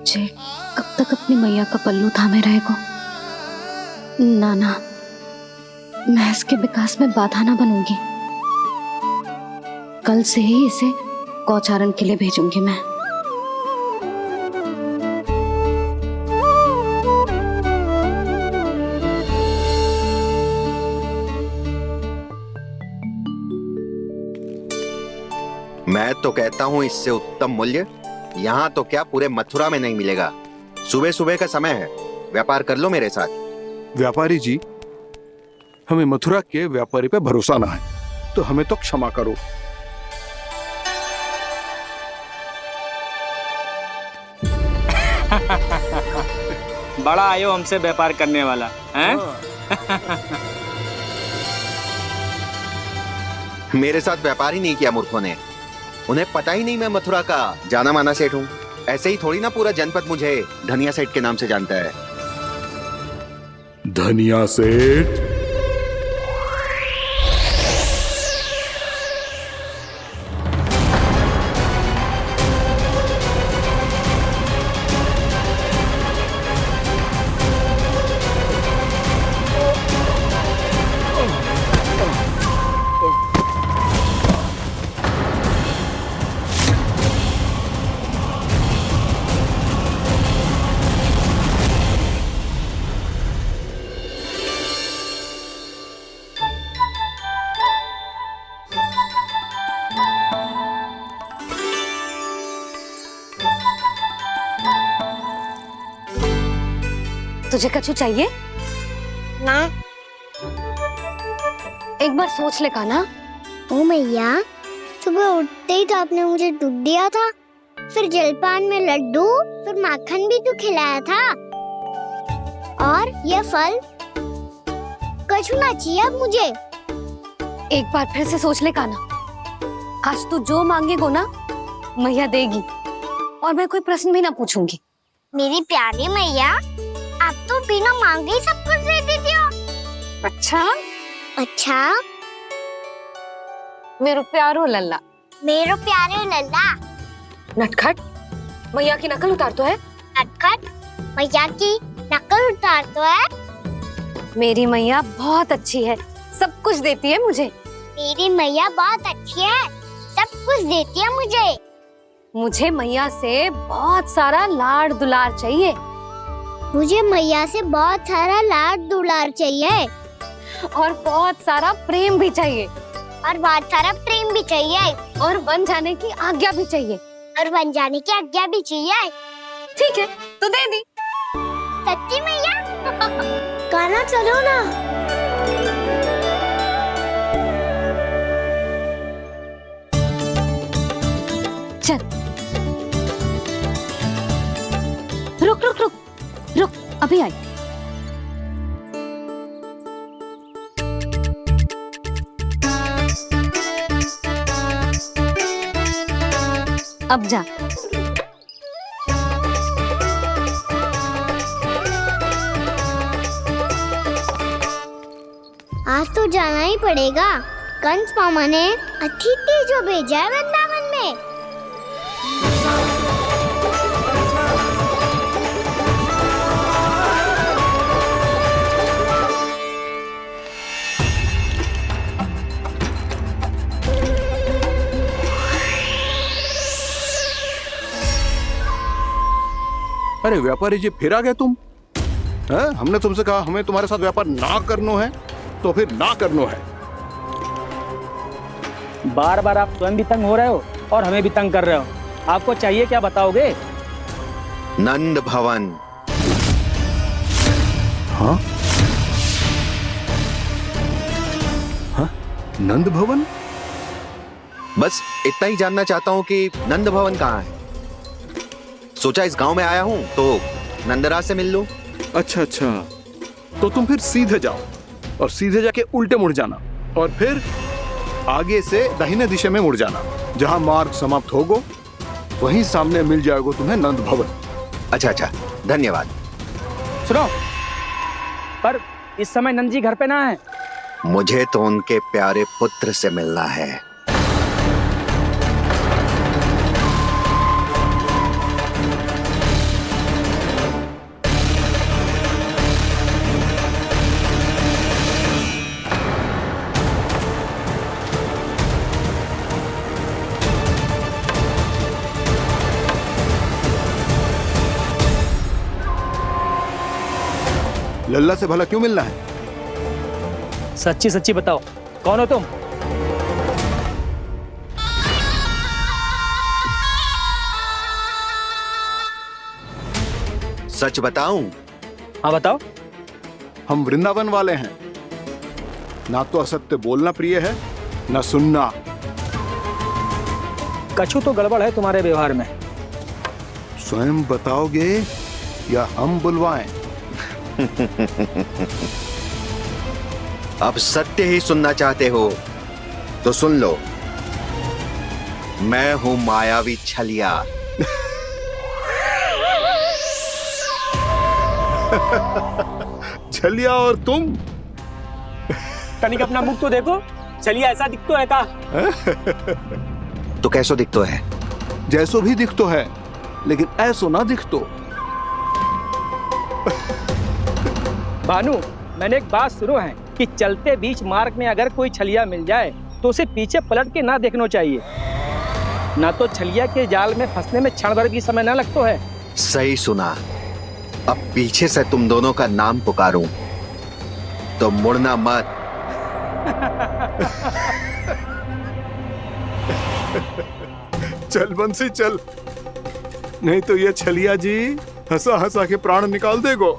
जे कब तक अपनी मैया का पल्लू थामे रहेगो? ना ना, मैं इसके विकास में बाधा ना बनूंगी। कल से ही इसे गौचारण के लिए भेजूंगी मैं। मैं तो कहता हूँ इससे उत्तम मूल्य यहाँ तो क्या पूरे मथुरा में नहीं मिलेगा। सुबह सुबह का समय है, व्यापार कर लो मेरे साथ। व्यापारी जी, हमें मथुरा के व्यापारी पे भरोसा ना है, तो हमें तो क्षमा करो। बड़ा आयो हमसे व्यापार करने वाला हैं? मेरे साथ व्यापार ही नहीं किया मूर्खों ने। उन्हें पता ही नहीं मैं मथुरा का जाना माना सेठ हूँ। ऐसे ही थोड़ी ना पूरा जनपद मुझे धनिया सेठ के नाम से जानता है। धनिया सेठ? तुझे कछु चाहिए? ना। एक बार सोच ले कान्हा। ओ मैया, सुबह उठते ही तो आपने मुझे दूध दिया था, फिर जलपान में लड्डू, फिर माखन भी तो खिलाया था, और ये फल कछु ना चाहिए अब मुझे। एक बार फिर से सोच ले कान्हा। आज तू जो मांगेगो ना, मैया देगी, और मैं कोई प्रश्न भी ना पूछूंगी। मेरी प्यारी मैया, आप तो बिना मांगे ही सब कुछ दे देती हो। अच्छा? अच्छा? मेरो प्यारो लल्ला। मेरो प्यारे लल्ला। नटखट, मैया की नकल उतार तो है। नटखट, मैया की नकल उतार तो है। मेरी मैया बहुत अच्छी है, सब कुछ देती है मुझे। मेरी मैया बहुत अच्छी है, सब कुछ देती है मुझे। मुझे मैया से बहुत सारा लाड़ दुलार चाहिए। मुझे मैया से बहुत सारा लाड दुलार चाहिए, और बहुत सारा प्रेम भी चाहिए, और बहुत सारा प्रेम भी चाहिए, और बन जाने की आज्ञा भी चाहिए, और बन जाने की आज्ञा भी चाहिए। ठीक है, तो दे दी। सच्ची मैया? गाना चलो ना। चल, रुक रुक रुक रुक, अभी आई। अब जा। आज तो जाना ही पड़ेगा। कंस मामा ने अतिथि जो भेजा है वृंदावन में। अरे व्यापारी जी, फिर आ गए तुम? हमने तुमसे कहा हमें तुम्हारे साथ व्यापार ना करनो है, तो फिर ना करनो है। बार बार आप स्वयं भी तंग हो रहे हो और हमें भी तंग कर रहे हो। आपको चाहिए क्या बताओगे? नंद भवन। हाँ? हाँ? नंद भवन? बस इतना ही जानना चाहता हूँ कि नंद भवन कहाँ है। सोचा इस गांव में आया हूँ तो नंदराज से मिल लूं। अच्छा अच्छा, तो तुम फिर सीधे जाओ और सीधे जाके उल्टे मुड़ जाना और फिर आगे से दाहिने दिशा में मुड़ जाना। जहां मार्ग समाप्त होगो वहीं सामने मिल जाएगा तुम्हें नंद भवन। अच्छा अच्छा, धन्यवाद। सुनो, पर इस समय नंद जी घर पे ना है। मुझे तो उनके प्यारे पुत्र से मिलना है। लल्ला से भला क्यों मिलना है? सच्ची सच्ची बताओ, कौन हो तुम? सच बताऊं? हाँ बताओ। हम वृंदावन वाले हैं। ना तो असत्य बोलना प्रिय है, ना सुनना। कछु तो गड़बड़ है तुम्हारे व्यवहार में। स्वयं बताओगे या हम बुलवाएं? अब सत्य ही सुनना चाहते हो तो सुन लो। मैं हूं मायावी छलिया। छलिया और तुम? तनिक अपना मुख तो देखो, छलिया ऐसा दिखतो है का? तो कैसो दिखतो है? जैसो भी दिखतो है, लेकिन ऐसो ना दिखतो। भानु, मैंने एक बात सुनो है कि चलते बीच मार्ग में अगर कोई छलिया मिल जाए तो उसे पीछे पलट के ना देखना चाहिए, ना तो छलिया के जाल में फंसने में क्षण भर भी समय ना लगता है। सही सुना। अब पीछे से तुम दोनों का नाम पुकारूं तो मुड़ना मत। चल बंसी चल, नहीं तो ये छलिया जी हंसा हंसा के प्राण निकाल देगो।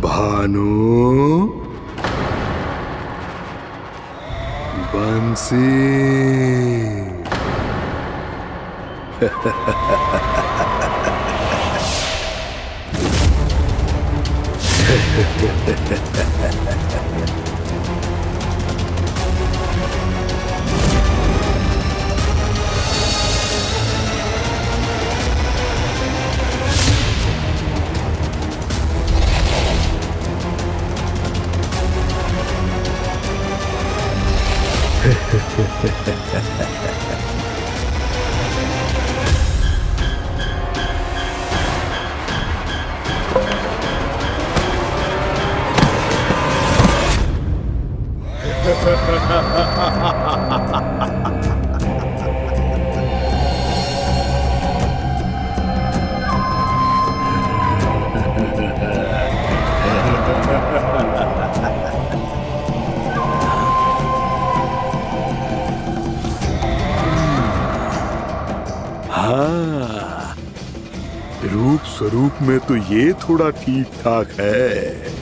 भानु, बंसी। हाँ, रूप स्वरूप में तो ये थोड़ा ठीक ठाक है।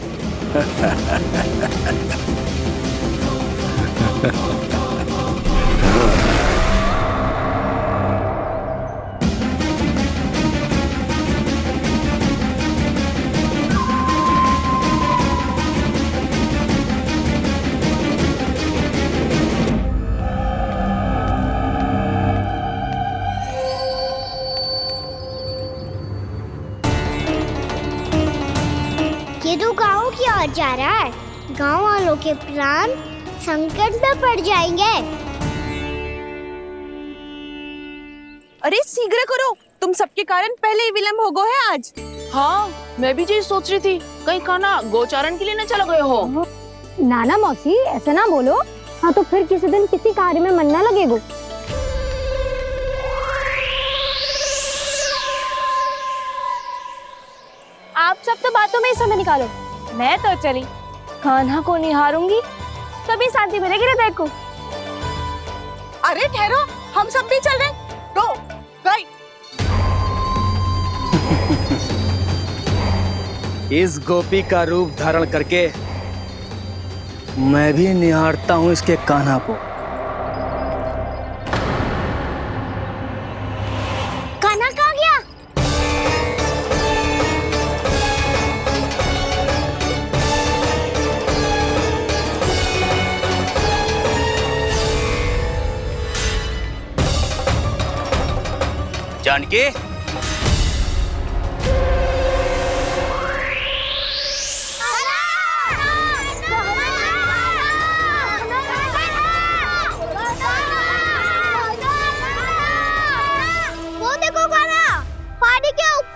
ये तो गाँव की ओर जा रहा है। गाँव वालों के प्राण संकट में पड़ जाएंगे। अरे शीघ्र करो, तुम सबके कारण पहले ही विलम्ब हो गो है आज। हाँ, मैं भी यही सोच रही थी, कहीं कान्हा गोचारण के लिए न चला गए हो। नाना मौसी ऐसे ना बोलो। हाँ तो फिर किसी दिन किसी कार्य में मन ना लगेगो। आप सब तो बातों में ही समय निकालो। मैं तो चली कान्हा को निहारूंगी, तभी शांति मिलेगी हृदय को। अरे ठहरो, हम सब भी चल रहे। तो गई। इस गोपी का रूप धारण करके मैं भी निहारता हूँ इसके कान्हा को। कान्हा कहाँ गया? जानकी, वो देखो कान्हा, पहाड़ी के ऊपर।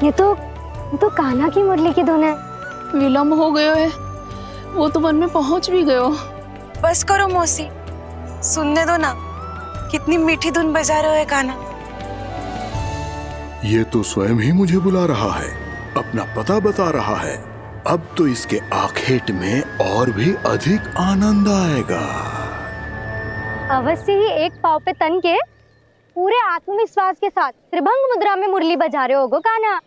ये तो कान्हा की मुरली की धुन है। विलम्ब हो गयो है, वो तो वन में पहुंच भी गयो। बस करो मौसी, सुनने दो ना, कितनी मीठी धुन बजा रहे हो कान्हा। ये तो स्वयं ही मुझे बुला रहा है, अपना पता बता रहा है। अब तो इसके आखेट में और भी अधिक आनंद आएगा। अवश्य ही एक पाव पे तन के पूरे आत्मविश्वास के साथ त्रिभंग मुद्रा में मुरली बजा रहे होगो कान्हा।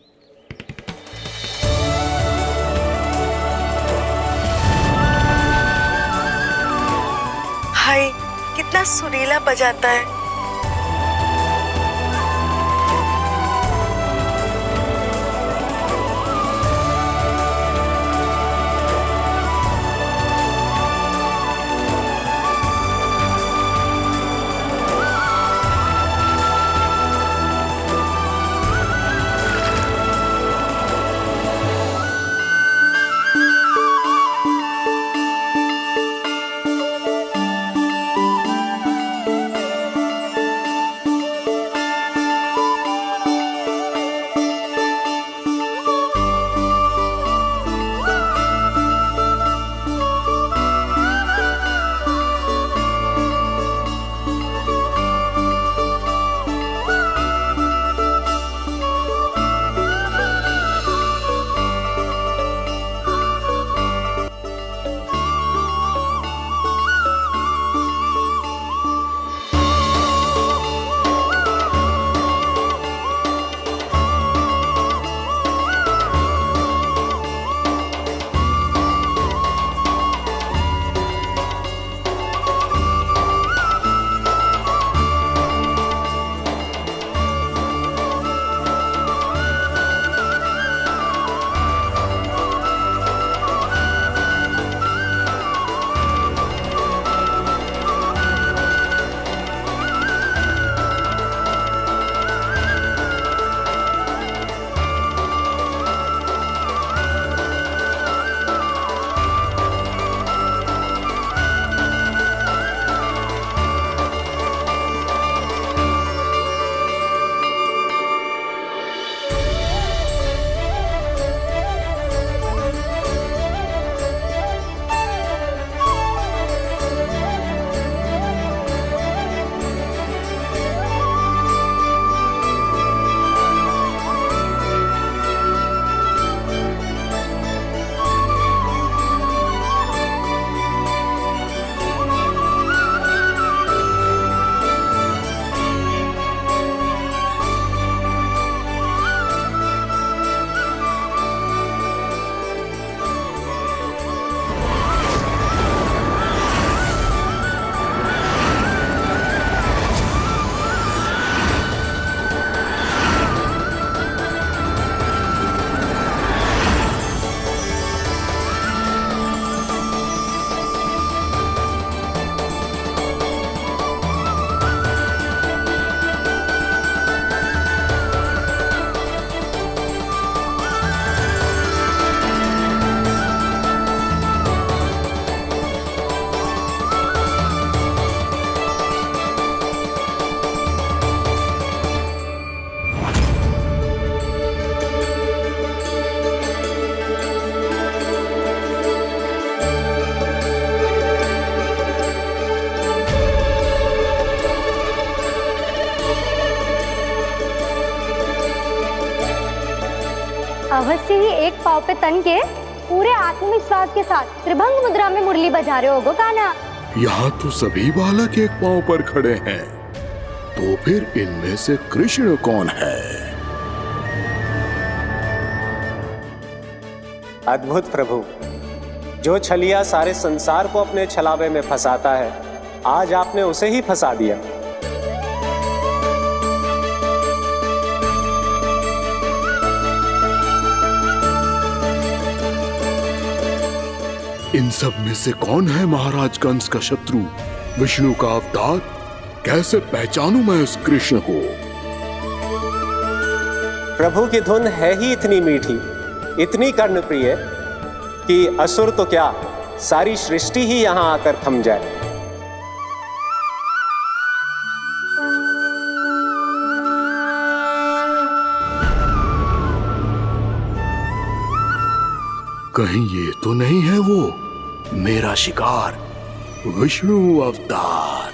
हाय, कितना सुरीला बजाता है। अवश्य ही एक पाँव पे तन के पूरे आत्मविश्वास के साथ त्रिभंग मुद्रा में मुरली बजा रहे होगो कान्हा। यहाँ तो सभी बालक एक पांव पर खड़े हैं, तो फिर इनमें से कृष्ण कौन है? अद्भुत प्रभु, जो छलिया सारे संसार को अपने छलावे में फंसाता है, आज आपने उसे ही फंसा दिया। इन सब में से कौन है महाराज कंस का शत्रु, विष्णु का अवतार? कैसे पहचानूं मैं उस कृष्ण को? प्रभु की धुन है ही इतनी मीठी, इतनी कर्णप्रिय कि असुर तो क्या, सारी सृष्टि ही यहां आकर थम जाए। कहीं ये तो नहीं है वो मेरा शिकार, विष्णु अवतार?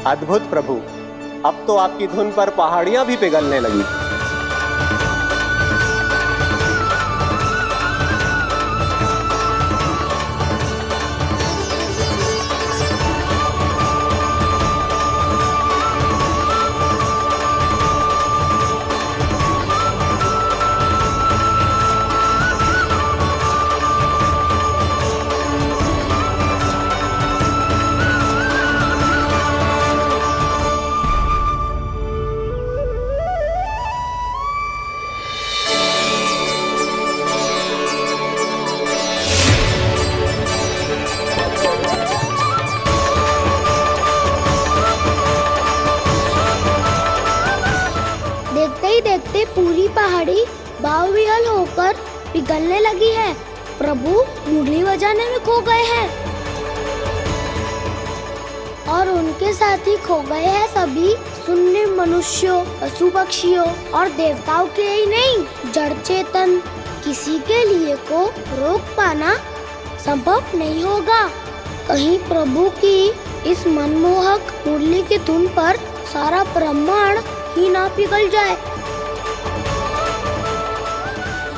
अद्भुत प्रभु, अब तो आपकी धुन पर पहाड़ियां भी पिघलने लगी। देखते पूरी पहाड़ी बावविहल होकर पिघलने लगी है। प्रभु मुरली बजाने में खो गए हैं और उनके साथ ही खो गए हैं सभी सुनने मनुष्यों, पशु पक्षियों और देवताओं के ही नहीं, जड़ चेतन किसी के लिए को रोक पाना संभव नहीं होगा। कहीं प्रभु की इस मनमोहक मुरली की धुन पर सारा ब्रह्मांड ही ना पिघल जाए।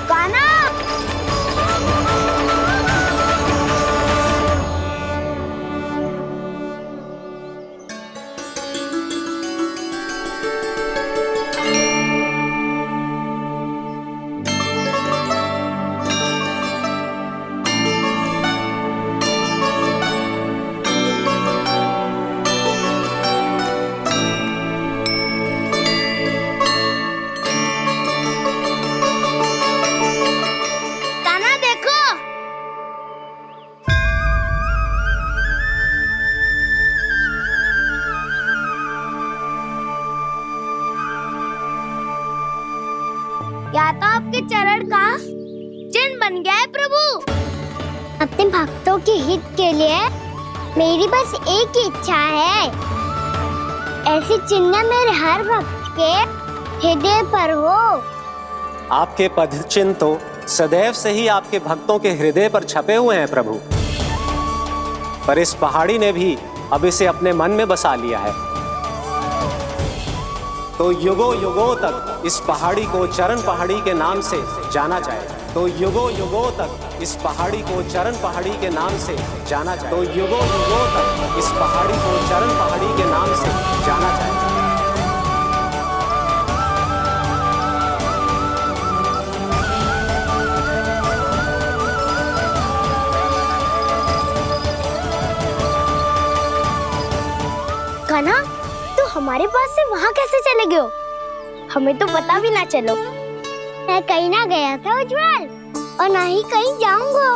गाना या तो आपके चरण का चिन्ह बन गया है प्रभु। अपने भक्तों के हित के लिए मेरी बस एक ही इच्छा है, ऐसी चिन्ह मेरे हर भक्त के हृदय पर हो। आपके पद चिन्ह तो सदैव से ही आपके भक्तों के हृदय पर छपे हुए हैं प्रभु, पर इस पहाड़ी ने भी अब इसे अपने मन में बसा लिया है, तो युगों युगों तक इस पहाड़ी को चरण पहाड़ी के नाम से जाना जाएगा। तो युगों युगों तक इस पहाड़ी को चरण पहाड़ी के नाम से जाना जाए। तो युगों युगों तक इस पहाड़ी को चरण पहाड़ी के नाम से जाना जाए। कान्हा, तू हमारे पास से वहाँ कैसे चले गए हो? हमें तो पता भी ना चलो। मैं कहीं ना गया था उज्जवल, और ना ही कहीं जाऊंगा।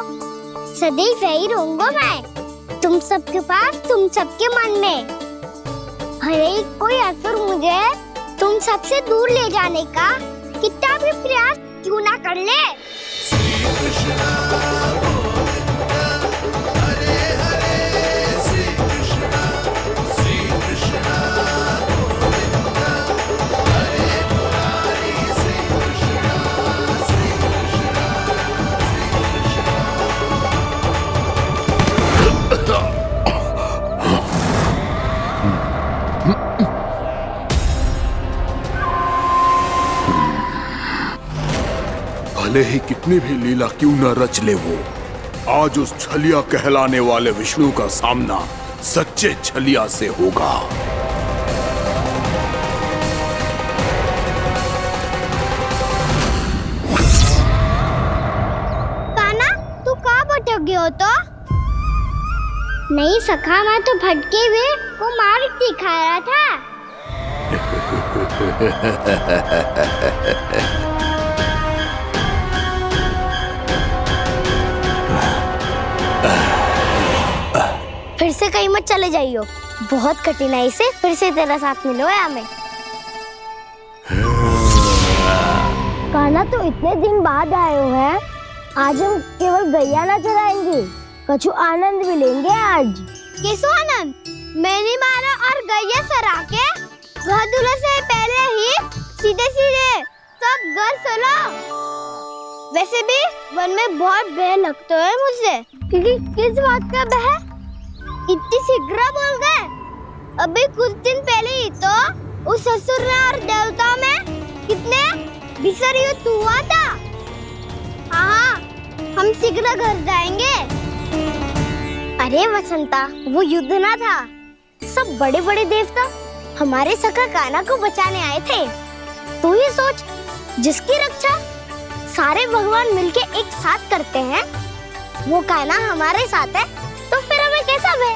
सदैव यही रहूंगा मैं, तुम सबके पास, तुम सबके मन में। भले ही कोई असुर मुझे तुम सबसे दूर ले जाने का कितना भी प्रयास क्यों ना कर ले। भले ही कितनी भी लीला क्यों न रच ले वो, आज उस छलिया कहलाने वाले विष्णु का सामना सच्चे छलिया से होगा। कान्हा, तू कहाँ भटक गए हो तो? नहीं सखा, मैं तो भटके हुए को मार्ग दिखा रहा था। फिर से कहीं मत चले जाइयो, बहुत कठिनाई से फिर से तेरा साथ मिलो है हमें। कान्हा, तो इतने दिन बाद आए हो हैं, आज हम केवल गैया ना चराएंगे, कछु आनंद भी लेंगे आज। किसो आनंद? मैंने मारा और गैया चरा के घर दूल्हे से पहले ही सीधे सीधे सब घर चलो। वैसे भी वन में बहुत भय लगता है मुझे, क्योंकि किस बात का भय? इतनी शीघ्र बोल गए। अभी कुछ दिन पहले ही तो उस असुर में और देवताओं में कितने भीषण युद्ध हुआ था। हाँ, हम शीघ्र घर जाएंगे। अरे वसंता, वो युद्ध ना था, सब बड़े बड़े देवता हमारे सखा कान्हा को बचाने आए थे। तू ही सोच, जिसकी रक्षा सारे भगवान मिलके एक साथ करते हैं, वो कान्हा हमारे साथ है, तो फिर हमें कैसा भय?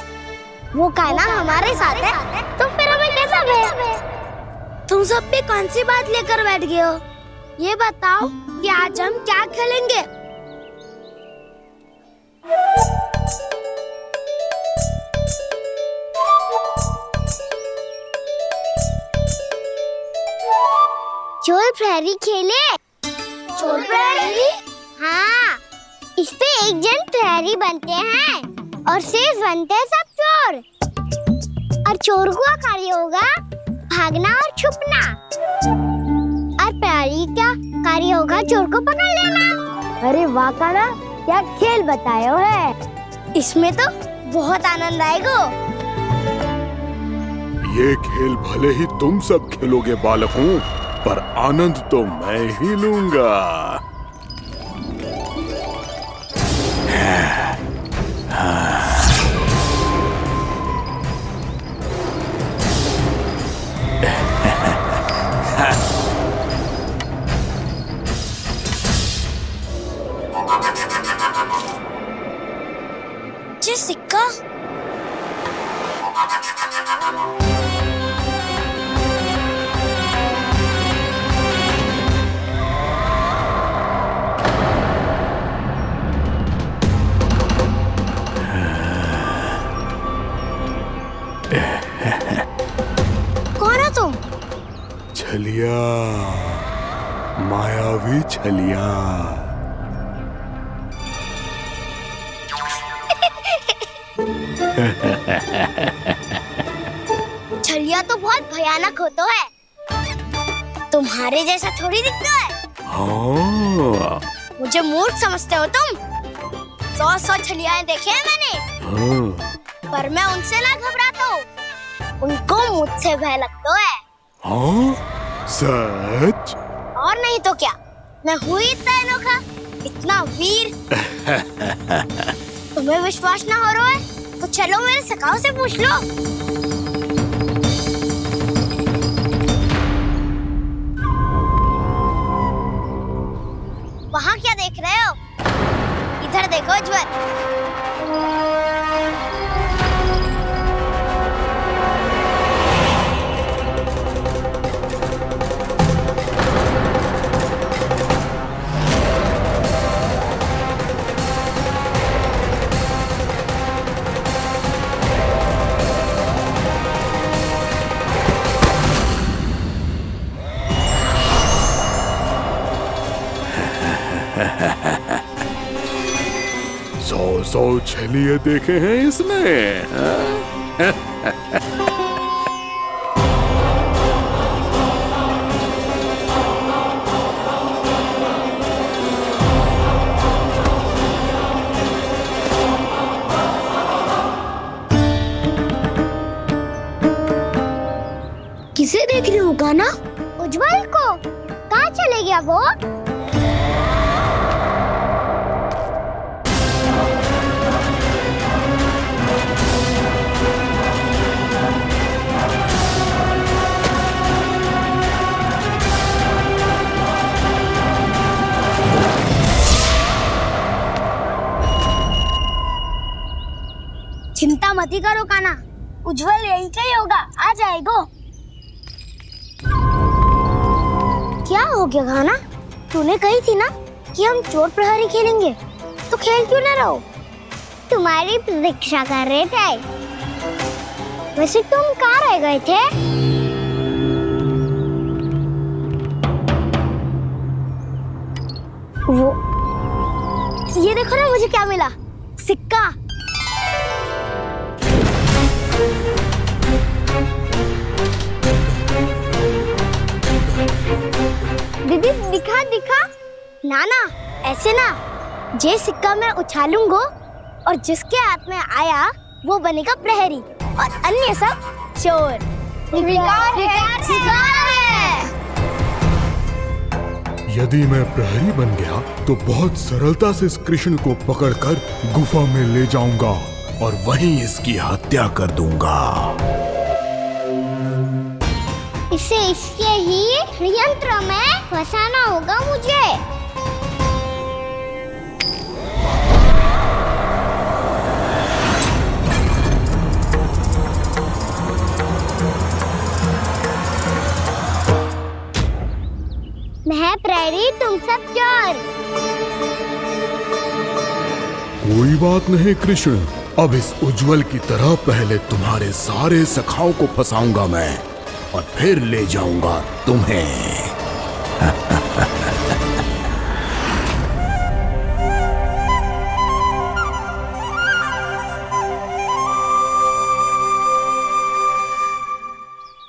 वो कान्हा हमारे साथ है, तो फिर हमें कैसा भय? तुम सब भी कौन सी बात लेकर बैठ गए हो? ये बताओ कि आज हम क्या खेलेंगे? चोर प्रहरी खेले। चोर प्रहरी? हाँ, इस पे एक जन प्रहरी बनते हैं और शेष बनते हैं सब चोर। और चोर का कार्य होगा भागना और छुपना, और प्रहरी का कार्य होगा चोर को पकड़ लेना। अरे वाह कान्हा, क्या खेल बताए है। इसमें तो बहुत आनंद आएगा। ये खेल भले ही तुम सब खेलोगे बालकों, पर आनंद तो मैं ही लूंगा। ये सिक्का कौन हो तुम? छलिया, मायावी छलिया। छलिया तो बहुत भयानक होता है, तुम्हारे जैसा थोड़ी दिखता है। हाँ। मुझे मूर्ख समझते हो तुम? 100 छलियाएं देखे हैं मैंने। हाँ। पर मैं उनसे ना घबराता हूँ, उनको मुझसे भय लगता है। हाँ? सच? और नहीं तो क्या, मैं हूँ इतना अनोखा इतना वीर। तुम्हें विश्वास ना हो रहा है तो चलो मेरे सखाओं से पूछ लो। वहाँ क्या देख रहे हो? इधर देखो उज्जवल। सौ छलिए देखे हैं इसने। किसे देख रही हो कान्हा? उज्जवल को। कहाँ चले गया वो? चिंता मत करो कान्हा, उज्जवल यही चाहिए होगा, आ जाएगा। क्या हो गया कान्हा? तूने कही थी ना कि हम चोर प्रहरी खेलेंगे, तो खेल क्यों ना रहो? तुम्हारी प्रतीक्षा कर रहे थे। वैसे तुम कहाँ रह गए थे? वो ये देखो ना, मुझे क्या मिला? सिक्का। दीदी दिखा दिखा। ना ना, ऐसे ना। ये सिक्का मैं उछालूंगा और जिसके हाथ में आया वो बनेगा प्रहरी और अन्य सब चोर। शिकार है। यदि मैं प्रहरी बन गया तो बहुत सरलता से इस कृष्ण को पकड़कर गुफा में ले जाऊंगा और वहीं इसकी हत्या कर दूंगा। इसे इसके ही यंत्र में फंसाना होगा मुझे। मैं प्रहरी, तुम सब चोर। कोई बात नहीं कृष्ण, अब इस उज्जवल की तरह पहले तुम्हारे सारे सखाओं को फंसाऊंगा मैं और फिर ले जाऊंगा तुम्हें।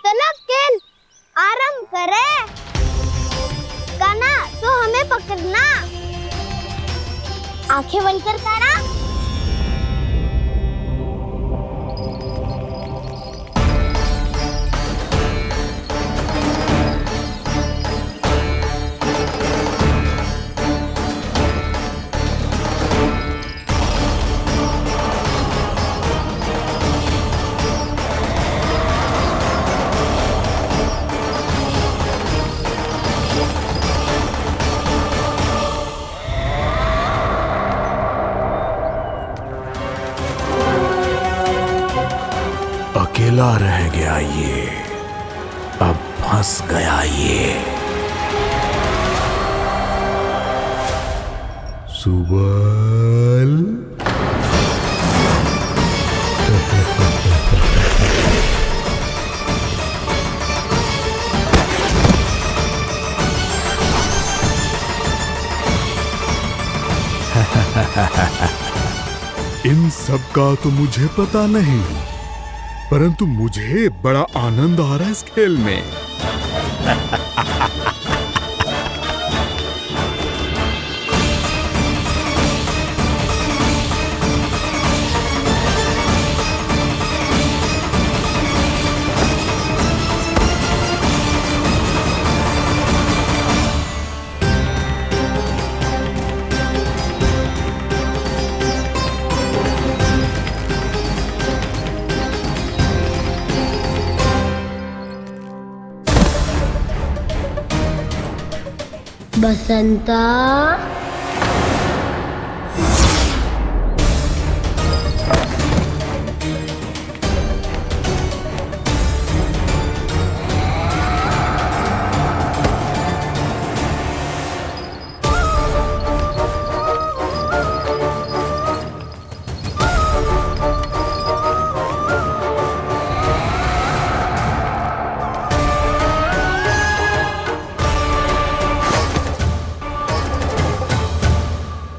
चलो खेल आरंभ करें। कान्हा, तो हमें पकड़ना। आंखें बंद कर कान्हा। अकेला रह गया ये, अब फंस गया ये। सुबल। इन सब का तो मुझे पता नहीं, परंतु मुझे बड़ा आनंद आ रहा है इस खेल में। बसंता,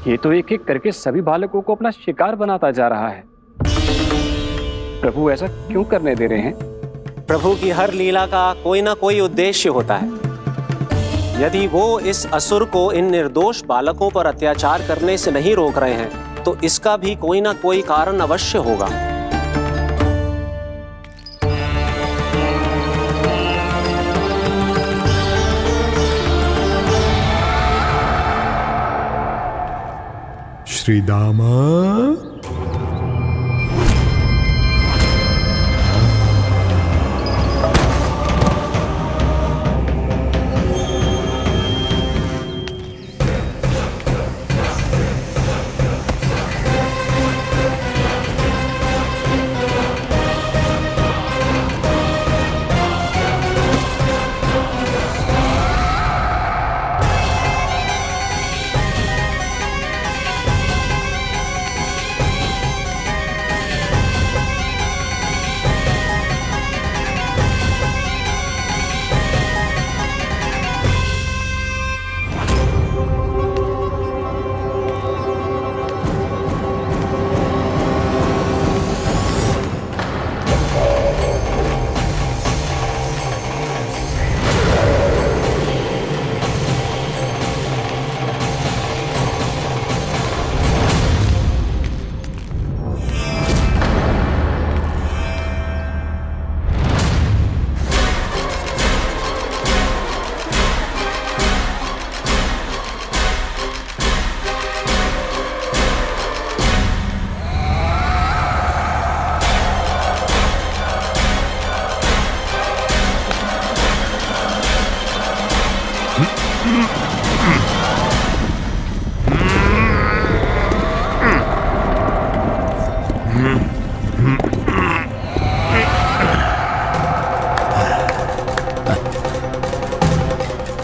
ये तो एक एक करके सभी बालकों को अपना शिकार बनाता जा रहा है। प्रभु ऐसा क्यों करने दे रहे हैं? प्रभु की हर लीला का कोई ना कोई उद्देश्य होता है। यदि वो इस असुर को इन निर्दोष बालकों पर अत्याचार करने से नहीं रोक रहे हैं तो इसका भी कोई ना कोई कारण अवश्य होगा। श्री दामा,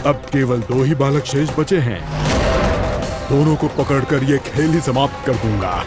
अब केवल 2 ही बालक शेष बचे हैं। दोनों को पकड़कर ये खेल ही समाप्त कर दूंगा।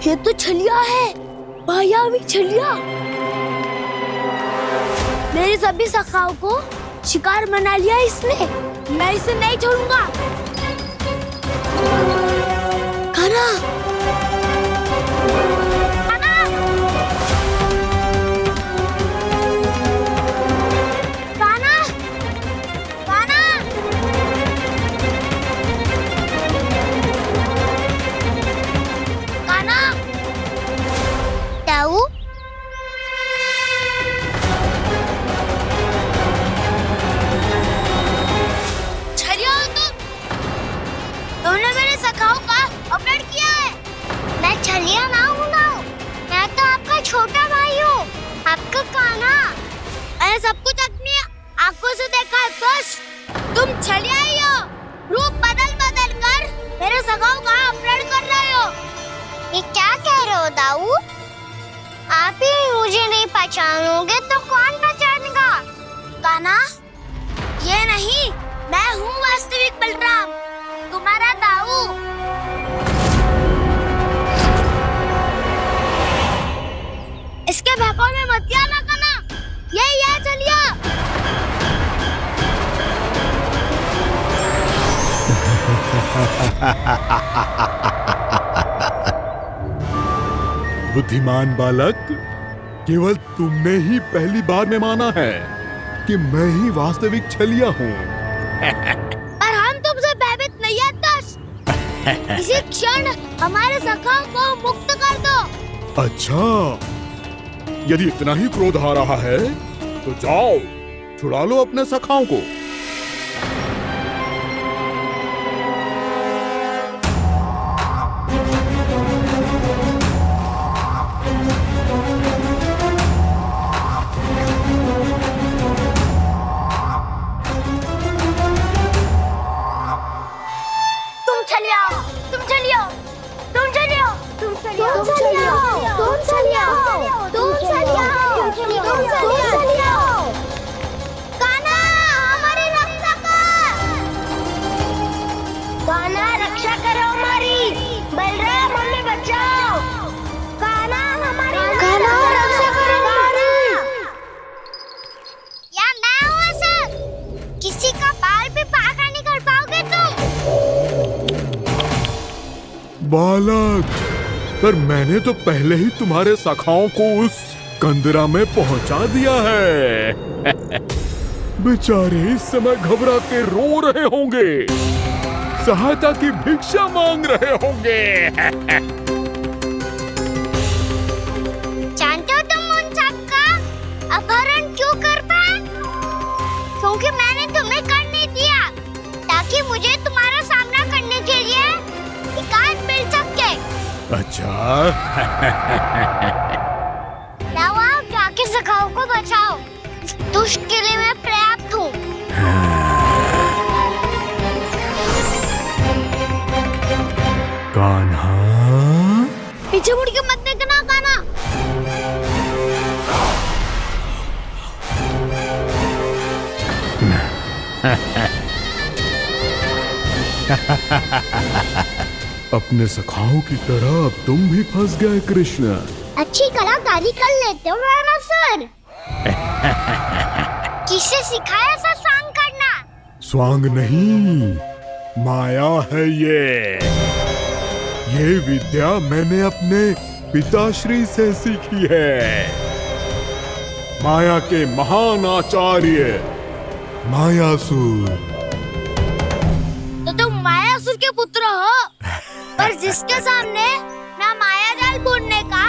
ये तो छलिया है, मायावी छलिया। मेरे सभी सखाओं को शिकार बना लिया इसने। मैं इसे नहीं छोड़ूंगा। कान्हा, कान्हा, कान्हा, कान्हा। कान्हा, ताऊ, छलिया हो तुम। तुमने मेरे सखाओं का अपहरण किया है। मैं छलिया ना हूँ ना, मैं तो आपका छोटा भाई हूँ, आपका कान्हा। मैंने सब कुछ अपनी आंखों से देखा है। बस तुम छलिया ही हो। रूप बदल बदल कर मेरे सखाओं का अपहरण कर रहे हो। ये क्या कह रहे हो दाऊ? आप ही मुझे नहीं पहचानोगे तो कौन पहचानेगा? कान्हा, ये नहीं, मैं हूँ वास्तविक बलराम, तुम्हारा दाऊ। इसके बहकावे में मत आना कान्हा, यही है छलिया। बुद्धिमान बालक, केवल तुमने ही पहली बार में माना है कि मैं ही वास्तविक छलिया हूँ। पर हम तो इसी क्षण हमारे सखाओं को मुक्त कर दो। अच्छा, यदि इतना ही क्रोध आ रहा है तो जाओ छुड़ा लो अपने सखाओं को। किसी का बाल भी पाका नहीं कर पाओगे तुम। बालक, पर मैंने तो पहले ही तुम्हारे सखाओं को उस कंदरा में पहुंचा दिया है। बेचारे इस समय घबरा के रो रहे होंगे, सहायता की भिक्षा मांग रहे होंगे। जानते हो तुम उन सबका अपहरण क्यों कर पाए? क्योंकि मैंने तुम्हें कर नहीं दिया, ताकि मुझे तुम्हारा सामना करने के लिए विकास मिल सके। अच्छा। जाओ जाके सखाओं को बचाओ, दुष्ट के लिए मैं पर्याप्त हूँ। कान्हा, पीछे मुड़ के मत देखना कान्हा। अपने सखाओं की तरह अब तुम भी फंस गए कृष्ण। अच्छी कलाकारी कर लेते हो रावणासुर। किससे सिखाया ऐसा सांग करना? स्वांग नहीं, माया है ये विद्या मैंने अपने पिताश्री से सीखी है। माया के महान आचार्य मायासुर। तो तुम मायासुर के पुत्र हो, पर जिसके सामने ना माया जाल बुनने का